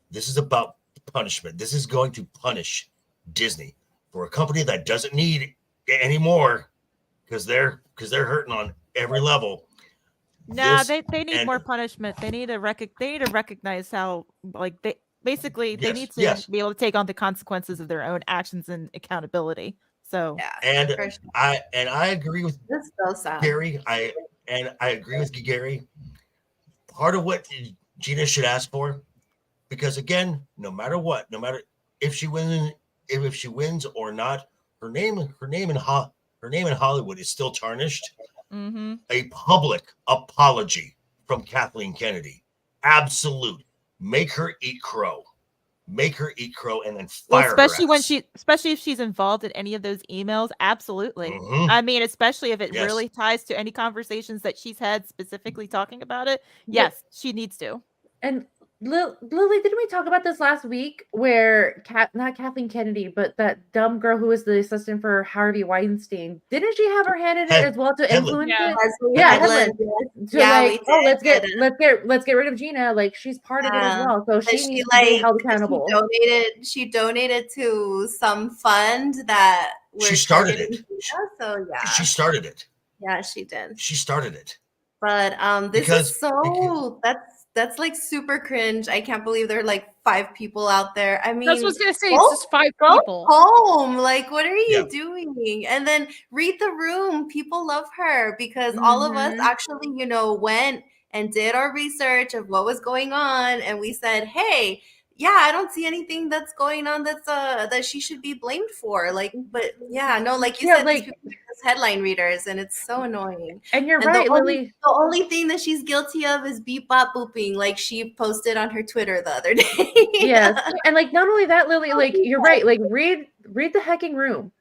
This is about punishment. This is going to punish Disney for a company that doesn't need anymore because they're hurting on every level. Nah, This they need and more punishment. They need to recognize how like they basically they need to yes, be able to take on the consequences of their own actions and accountability. So Yeah, and for sure. I agree with That's so sad. Gary. I agree with Gary. Part of what Gina should ask for, because again, no matter what, no matter if she wins, if she wins or not, her name in Hollywood is still tarnished. mhm. A public apology from Kathleen Kennedy, absolute. Make her eat crow. Make her eat crow, and then Well, fire her ass. especially if she's involved in any of those emails, absolutely. Mhm. I mean, especially if it Yes. really ties to any conversations that she's had specifically talking about it. Yeah. Yes, she needs to. And Lily, didn't we talk about this last week? Where not Kathleen Kennedy, but that dumb girl who was the assistant for Harvey Weinstein, didn't she have her hand in it as well to Hedlund. influence Yeah. it? Leslie Yeah, Headland, To yeah, like, we oh, did. let's get rid of Gina. Like she's part of it as well, so But she she needs to be held she accountable. donated to some fund that She was started targeting it. Gina, so yeah. She started it. Yeah, she did. She started it. But this Because- is so that's like super cringe. I can't believe there are like 5 people out there. I mean, That's what I was gonna say. go- It's just 5 go people. home. Like, what are you Yeah. doing? And then read the room. People love her because all of us Mhm. actually, went and did our research of what was going on, and we said, hey, yeah, I don't see anything that's going on that's that she should be blamed for. Like, but yeah, no, like you Yeah, said, like- these people are just headline readers, and it's so annoying. And you're And right, the only, Lily. the only thing that she's guilty of is beep bop booping, like she posted on her Twitter the other day. Yes, and like not only that, Lily, like you're right. Like read the hecking room.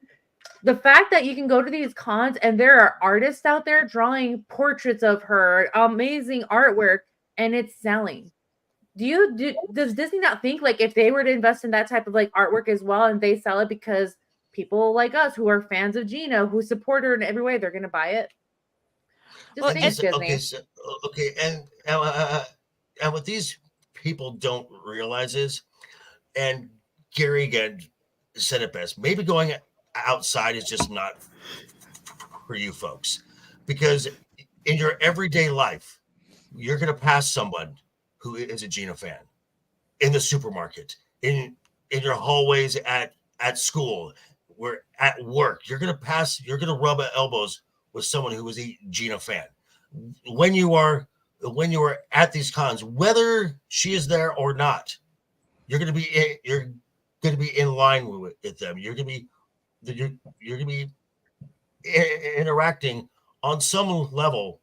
The fact that you can go to these cons and there are artists out there drawing portraits of her, amazing artwork, and it's selling. Does Disney not think like if they were to invest in that type of like artwork as well and they sell it because people like us who are fans of Gina, who support her in every way, they're gonna buy it? Just Well, think, and- Disney. Okay, and what these people don't realize is, and Gary again said it best. Maybe going outside is just not for you folks, because in your everyday life, you're gonna pass someone who is a Gina fan in the supermarket, in your hallways at school, where at work. You're gonna rub elbows with someone who is a Gina fan. When you are at these cons, whether she is there or not, you're gonna be in line with them. You're gonna be interacting on some level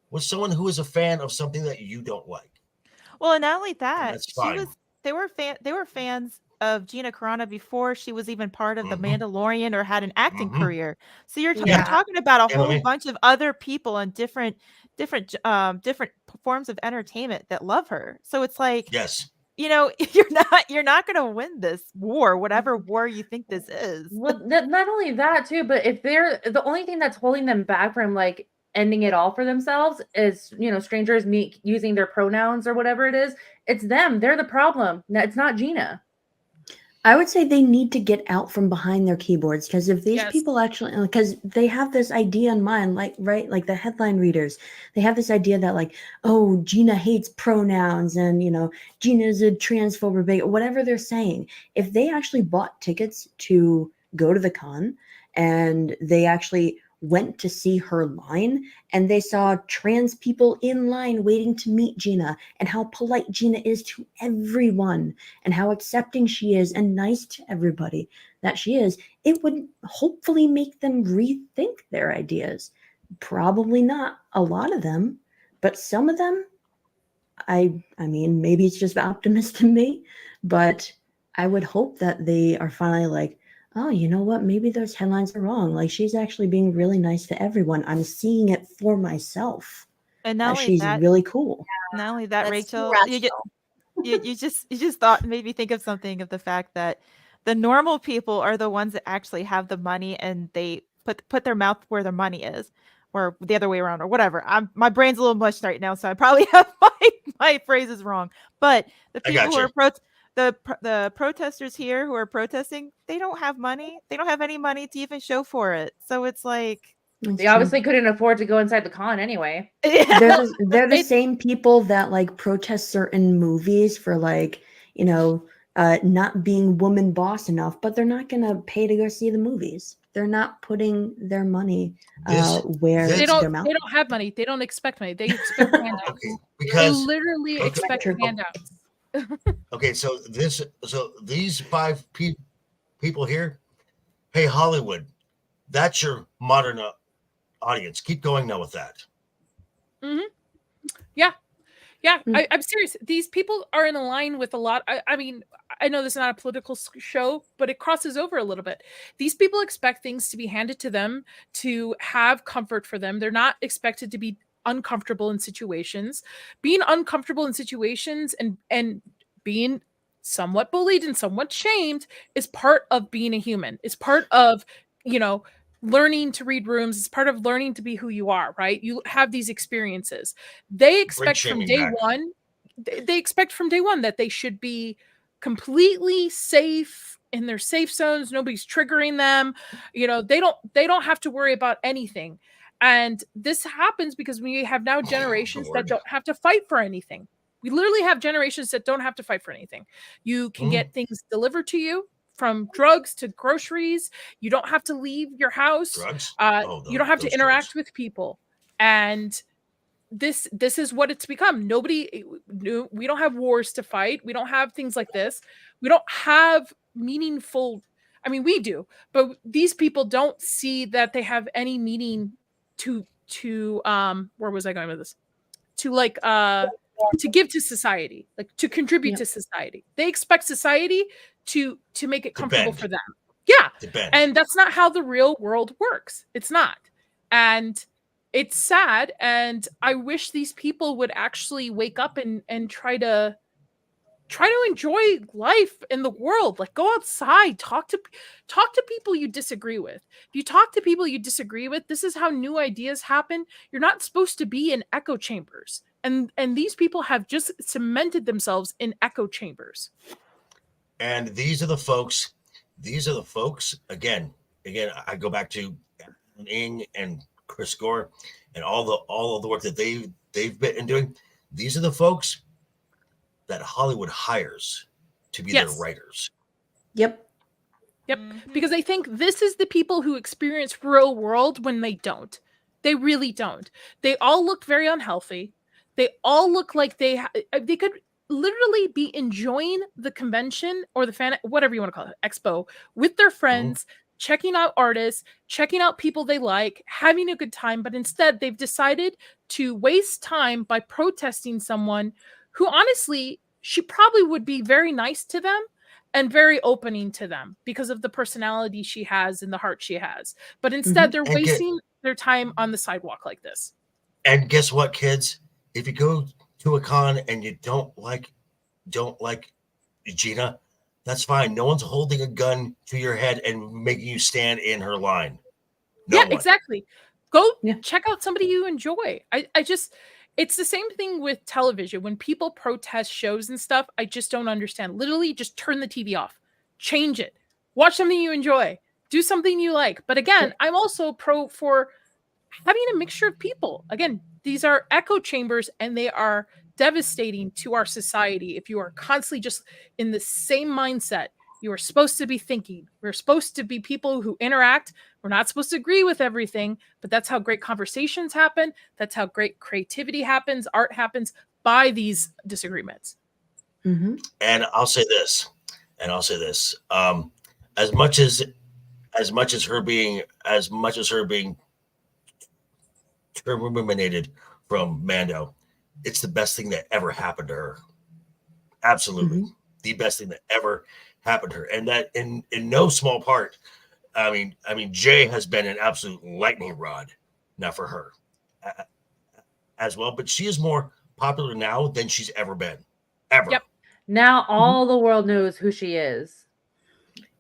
with someone who is a fan of something that you don't like. Well, and not only that, that's fine. they were fans of Gina Carano before she was even part of The Mhm. Mandalorian or had an acting Mhm. career. So you're Yeah. talking about a Yeah, I whole mean- bunch of other people and different forms of entertainment that love her. So it's like, Yes. you're not going to win this war, whatever war you think this is. Well, not only that too, but if they're the only thing that's holding them back from like ending it all for themselves is strangers using their pronouns or whatever it is, it's them. They're the problem. It's not Gina. I would say they need to get out from behind their keyboards, because if these Yes. people actually, because they have this idea in mind, like the headline readers, they have this idea that like, oh, Gina hates pronouns and Gina's a transphobe or bigot, whatever they're saying. If they actually bought tickets to go to the con and they actually went to see her line and they saw trans people in line waiting to meet Gina and how polite Gina is to everyone and how accepting she is and nice to everybody that she is, it would hopefully make them rethink their ideas. Probably not a lot of them, but some of them, I mean, maybe it's just optimist in me, but I would hope that they are finally like, oh, you know what? Maybe those headlines are wrong. Like, she's actually being really nice to everyone. I'm seeing it for myself. And not only She's that, really cool. not only that, That's too Rachel, rational. you just thought, made me think of something, of the fact that the normal people are the ones that actually have the money and they put their mouth where their money is, or the other way around, or whatever. My brain's a little mushed right now, so I probably have my phrases wrong. But the I people got who you. are the protesters here who are protesting, they don't have money. They don't have any money to even show for it. So it's like That's They true. obviously couldn't afford to go inside the con anyway. They're the It- same people that like protest certain movies for like, not being woman boss enough, but they're not gonna pay to go see the movies. They're not putting their money This- where they this- don't their mouth. they don't have money. They don't expect money. They expect handouts. Okay, They because literally okay, expect okay. handouts. okay, so these five people here, hey Hollywood, that's your modern audience. Keep going now with that. Yeah, Mm. I'm serious. These people are in line with a lot. I mean, I know this is not a political show, but it crosses over a little bit. These people expect things to be handed to them, to have comfort for them. They're not expected to be uncomfortable in situations. Being uncomfortable in situations and being somewhat bullied and somewhat shamed is part of being a human. It's part of, learning to read rooms. It's part of learning to be who you are, right? You have these experiences. They expect from shaming day back. one, they expect from day one that they should be completely safe in their safe zones. Nobody's triggering them. They don't have to worry about anything. And this happens because we have now generations that Lord. don't have to fight for anything. We literally have generations that don't have to fight for anything. You can get things delivered to you, from drugs to groceries. You don't have to leave your house. Drugs? You don't have to those interact drugs. with people. And this is what it's become. We don't have wars to fight. We don't have things like this. We don't have meaningful, I mean, we do, but these people don't see that they have any meaning to where was I going with this? To give to society, like to contribute Yeah. to society. They expect society to make it To comfortable bend. for them. Yeah. To bend. And that's not how the real world works. It's not. And it's sad. And I wish these people would actually wake up and try to enjoy life in the world. Like, go outside, talk to people you disagree with. If you talk to people you disagree with, this is how new ideas happen. You're not supposed to be in echo chambers. And these people have just cemented themselves in echo chambers. And these are the folks. Again, I go back to Alan Ng and Chris Gore and all of the work that they've been doing. These are the folks that Hollywood hires to be Yes. their writers. Yep. Yep. Because I think this is the people who experience real world when they don't. They really don't. They all look very unhealthy. They all look like they could literally be enjoying the convention or the fan, whatever you want to call it, expo, with their friends, checking out artists, checking out people they like, having a good time. But instead, they've decided to waste time by protesting someone who, honestly, she probably would be very nice to them and very opening to them because of the personality she has and the heart she has. But instead, they're And wasting their time on the sidewalk like this. And guess what, kids? If you go to a con and you don't like Gina, that's fine. No one's holding a gun to your head and making you stand in her line. No one. Exactly. Go Yeah. check out somebody you enjoy. I just, it's the same thing with television. When people protest shows and stuff, I just don't understand. Literally, just turn the TV off, change it, watch something you enjoy, do something you like. But again, I'm also pro for having a mixture of people. Again, these are echo chambers and they are devastating to our society. If you are constantly just in the same mindset, you are supposed to be thinking. We're supposed to be people who interact. We're not supposed to agree with everything, but that's how great conversations happen. That's how great creativity happens. Art happens by these disagreements. Mm-hmm. And I'll say this. As much as her being terminated from Mando, it's the best thing that ever happened to her. Absolutely. The best thing that ever happened to her. And that in no small part, I mean, Jay has been an absolute lightning rod now for her as well, but she is more popular now than she's ever been. Ever. Yep. Now all the world knows who she is.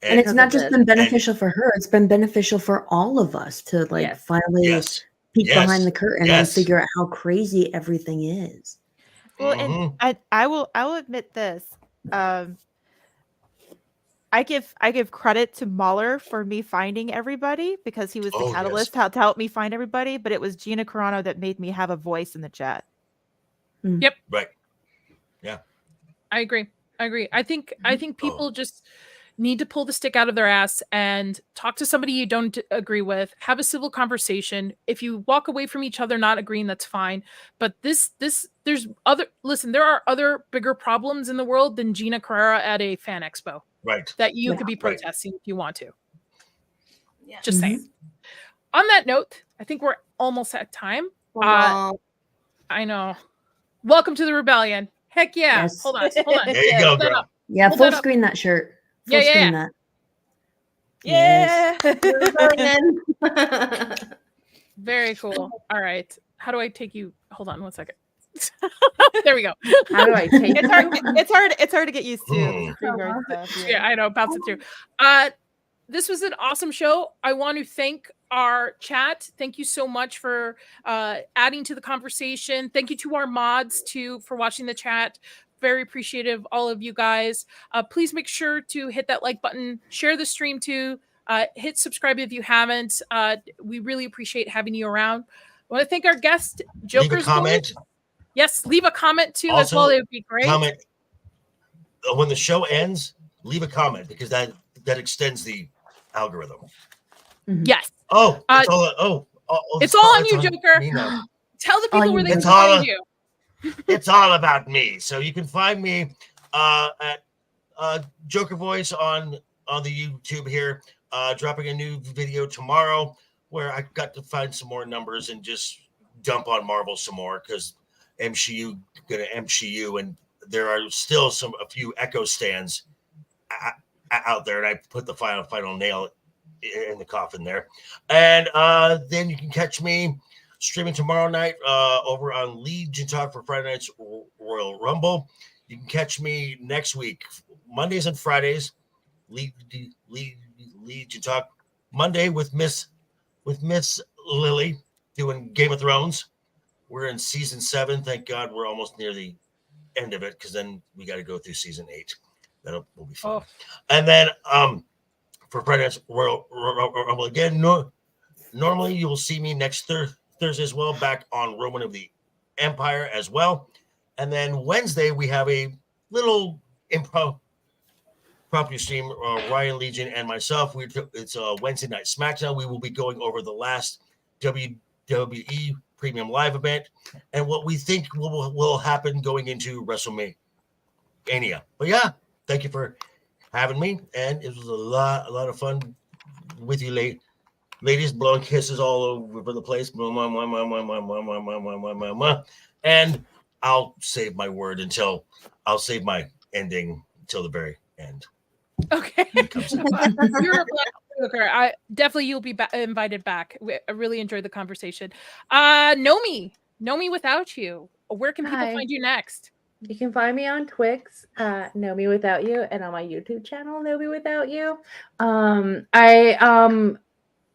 And it's because not of just this. been beneficial for her, it's been beneficial for all of us to like Yes. finally Yes. peek Yes. behind the curtain Yes. and figure out how crazy everything is. Well, and I will admit this. I give credit to Mahler for me finding everybody because he was the Oh, yes. catalyst to help me find everybody. But it was Gina Carano that made me have a voice in the chat. Right. I agree. I think people just need to pull the stick out of their ass and talk to somebody you don't agree with. Have a civil conversation. If you walk away from each other not agreeing, that's fine. But there are other bigger problems in the world than Gina Carrera at a fan expo Right. that you could be Right. protesting if you want to. Yeah. Just saying. On that note, I think we're almost at time. Wow. I know. Welcome to the rebellion. Heck yeah. Yes. Hold on. There you go, Hold that girl. up. Yeah, Hold full that up. screen that shirt. Yeah, Full yeah, screen yeah. that. Yeah. Very cool. All right. How do I take you? Hold on one second. There we go. How do I take It's hard. It's hard to get used to Hmm. the StreamYard stuff. Yeah, I know. Bounce it through. This was an awesome show. I want to thank our chat. Thank you so much for adding to the conversation. Thank you to our mods too for watching the chat. Very appreciative, all of you guys. Please make sure to hit that like button, share the stream too, hit subscribe if you haven't. We really appreciate having you around. I want to thank our guest, Joker's Leave a comment. Voice. Yes, leave a comment too as Also, well. It would be great. Comment when the show ends. Leave a comment because that extends the algorithm. Yes. Oh, Uh, it's it's all on you, Joker. me now. Tell the people where they can It's all- find you. It's all about me. So you can find me at Joker Voice on the YouTube here, dropping a new video tomorrow where I got to find some more numbers and just dump on Marvel some more because MCU gonna MCU and there are still a few Echo stands out there, and I put the final nail in the coffin there. And then you can catch me streaming tomorrow night over on Legion Talk for Friday night's Royal Rumble. You can catch me next week, Mondays and Fridays, Legion Talk. Monday with Miss Lily doing Game of Thrones. We're in season 7. Thank God we're almost near the end of it because then we got to go through season 8. Will be fun. And then for Friday night's Royal Rumble again. Normally you will see me next Thursday as well, back on Roman of the Empire as well. And then Wednesday, we have a little impromptu stream, Ryan Legion and myself. It's a Wednesday night SmackDown. We will be going over the last WWE Premium Live event and what we think will happen going into WrestleMania. But yeah, thank you for having me. And it was a lot of fun with you, ladies, blowing kisses all over the place. And I'll save my word I'll save my ending until the very end. Okay. You're a black Joker. You'll be invited back. I really enjoyed the conversation. Nomi without you. Where can people find you next? You can find me on Twix, Know Me Without You, and on my YouTube channel, Know Me Without You.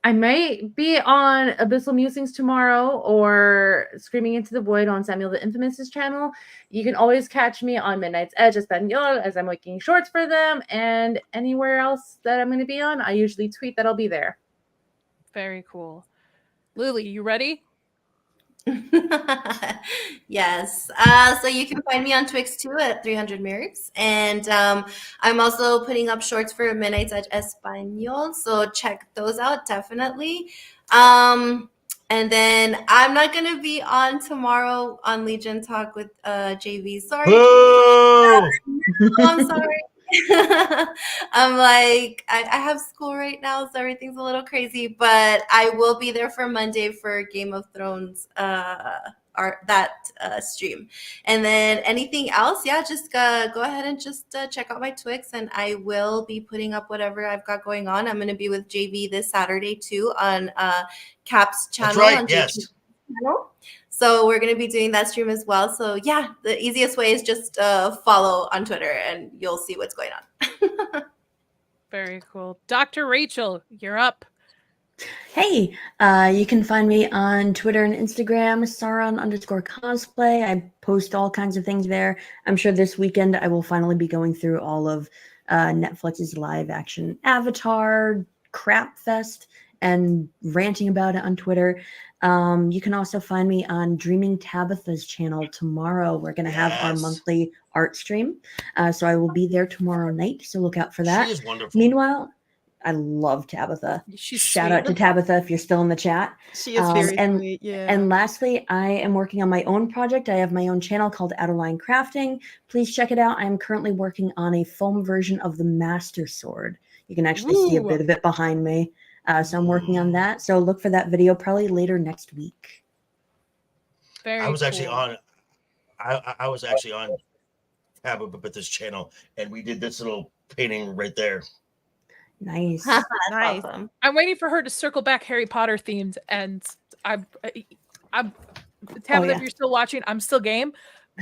I might be on Abyssal Musings tomorrow or Screaming Into the Void on Samuel the Infamous's channel. You can always catch me on Midnight's Edge Espanol as I'm making shorts for them, and anywhere else that I'm going to be on, I usually tweet that I'll be there. Very cool. Lily, you ready? Yes. So you can find me on Twix too at 300 Merits. And I'm also putting up shorts for Midnight's Edge Espanol. So check those out, definitely. And then I'm not going to be on tomorrow on Legion Talk with JV. Sorry. I'm sorry. I'm like, I have school right now, so everything's a little crazy, but I will be there for Monday for Game of Thrones stream. And then anything else, just go ahead and just check out my Twix, and I will be putting up whatever I've got going on. I'm going to be with JV this Saturday too on Cap's channel. That's right, on yes. JV's channel. So we're going to be doing that stream as well. So yeah, the easiest way is just follow on Twitter and you'll see what's going on. Very cool. Dr. Rachel, you're up. Hey, you can find me on Twitter and Instagram, Sauron_cosplay. I post all kinds of things there. I'm sure this weekend I will finally be going through all of Netflix's live action Avatar crap fest and ranting about it on Twitter. You can also find me on Dreaming Tabitha's channel tomorrow. We're going to have our Yes. monthly art stream. So I will be there tomorrow night. So look out for that. She is wonderful. Meanwhile, I love Tabitha. She's Shout sweet. out to Tabitha if you're still in the chat. She is very and sweet. Yeah. and lastly, I am working on my own project. I have my own channel called Outerline Crafting. Please check it out. I am currently working on a foam version of the Master Sword. You can actually see a Ooh. bit of it behind me. So I'm working on that. So look for that video probably later next week. Very I was actually cool. on. I was actually on Tabitha's channel, and we did this little painting right there. Nice. That's Nice. awesome. I'm waiting for her to circle back Harry Potter themed, and I'm Tabitha, yeah. if you're still watching, I'm still game,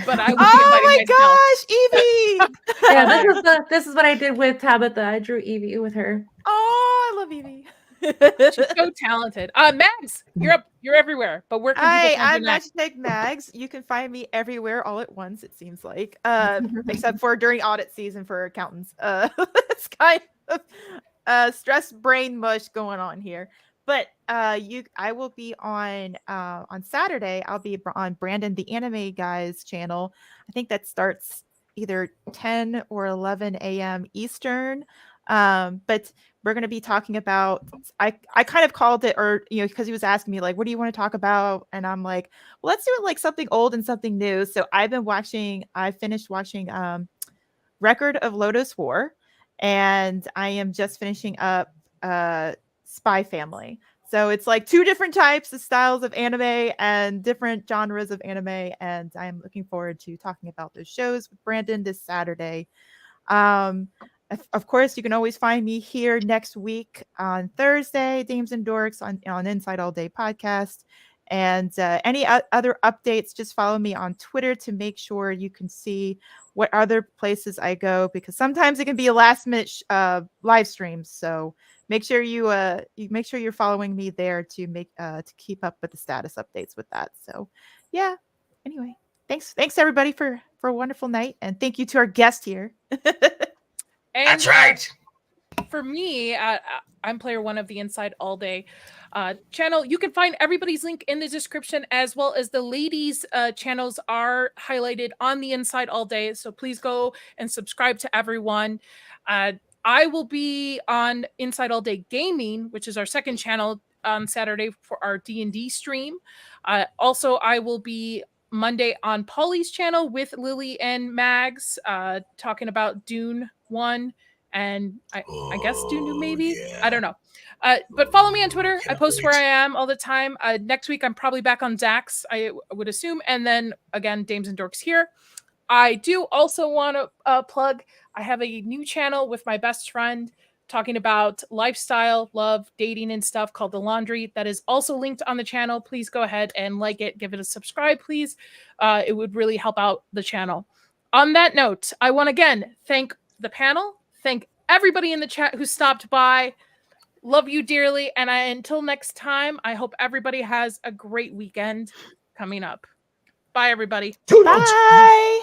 but I will be Oh inviting myself. my gosh, Evie! Yeah, this is what I did with Tabitha. I drew Evie with her. Oh, I love Evie. She's so talented. Mags, you're up. You're everywhere. But where can Hi, people find I'm you next? Magic Mags. You can find me everywhere all at once, it seems like. Except for during audit season for accountants. It's kind of stress brain mush going on here. But I will be on Saturday. I'll be on Brandon the Anime Guy's channel. I think that starts either 10 or 11 a.m. Eastern. But we're going to be talking about, I kind of called it, or, because he was asking me, like, what do you want to talk about? And I'm like, well, let's do it like something old and something new. So I finished watching Record of Lotus War, and I am just finishing up Spy Family. So it's like two different types of styles of anime and different genres of anime. And I'm looking forward to talking about those shows with Brandon this Saturday. Of course, you can always find me here next week on Thursday, Dames and Dorks on Inside All Day podcast. And any other updates, just follow me on Twitter to make sure you can see what other places I go, because sometimes it can be a last minute live stream. So make sure you're following me there to keep up with the status updates with that. So yeah. Anyway, thanks everybody for a wonderful night, and thank you to our guest here. And, That's right. For me, I'm player one of the Inside All Day channel. You can find everybody's link in the description, as well as the ladies' channels are highlighted on the Inside All Day. So please go and subscribe to everyone. I will be on Inside All Day Gaming, which is our second channel, on Saturday for our D&D stream. Also, I will be Monday on Polly's channel with Lily and Mags, talking about Dune 1 and I guess Dune maybe. Yeah. I don't know. But follow me on Twitter. I post where wait. I am all the time. Next week I'm probably back on Zax, I would assume, and then again Dames and Dorks here. I do also want to plug, I have a new channel with my best friend talking about lifestyle, love, dating, and stuff called The Laundry. That is also linked on the channel. Please go ahead and like it. Give it a subscribe, please. It would really help out the channel. On that note, I want to again thank the panel. Thank everybody in the chat who stopped by. Love you dearly. And until next time, I hope everybody has a great weekend coming up. Bye, everybody. Toodles. Bye.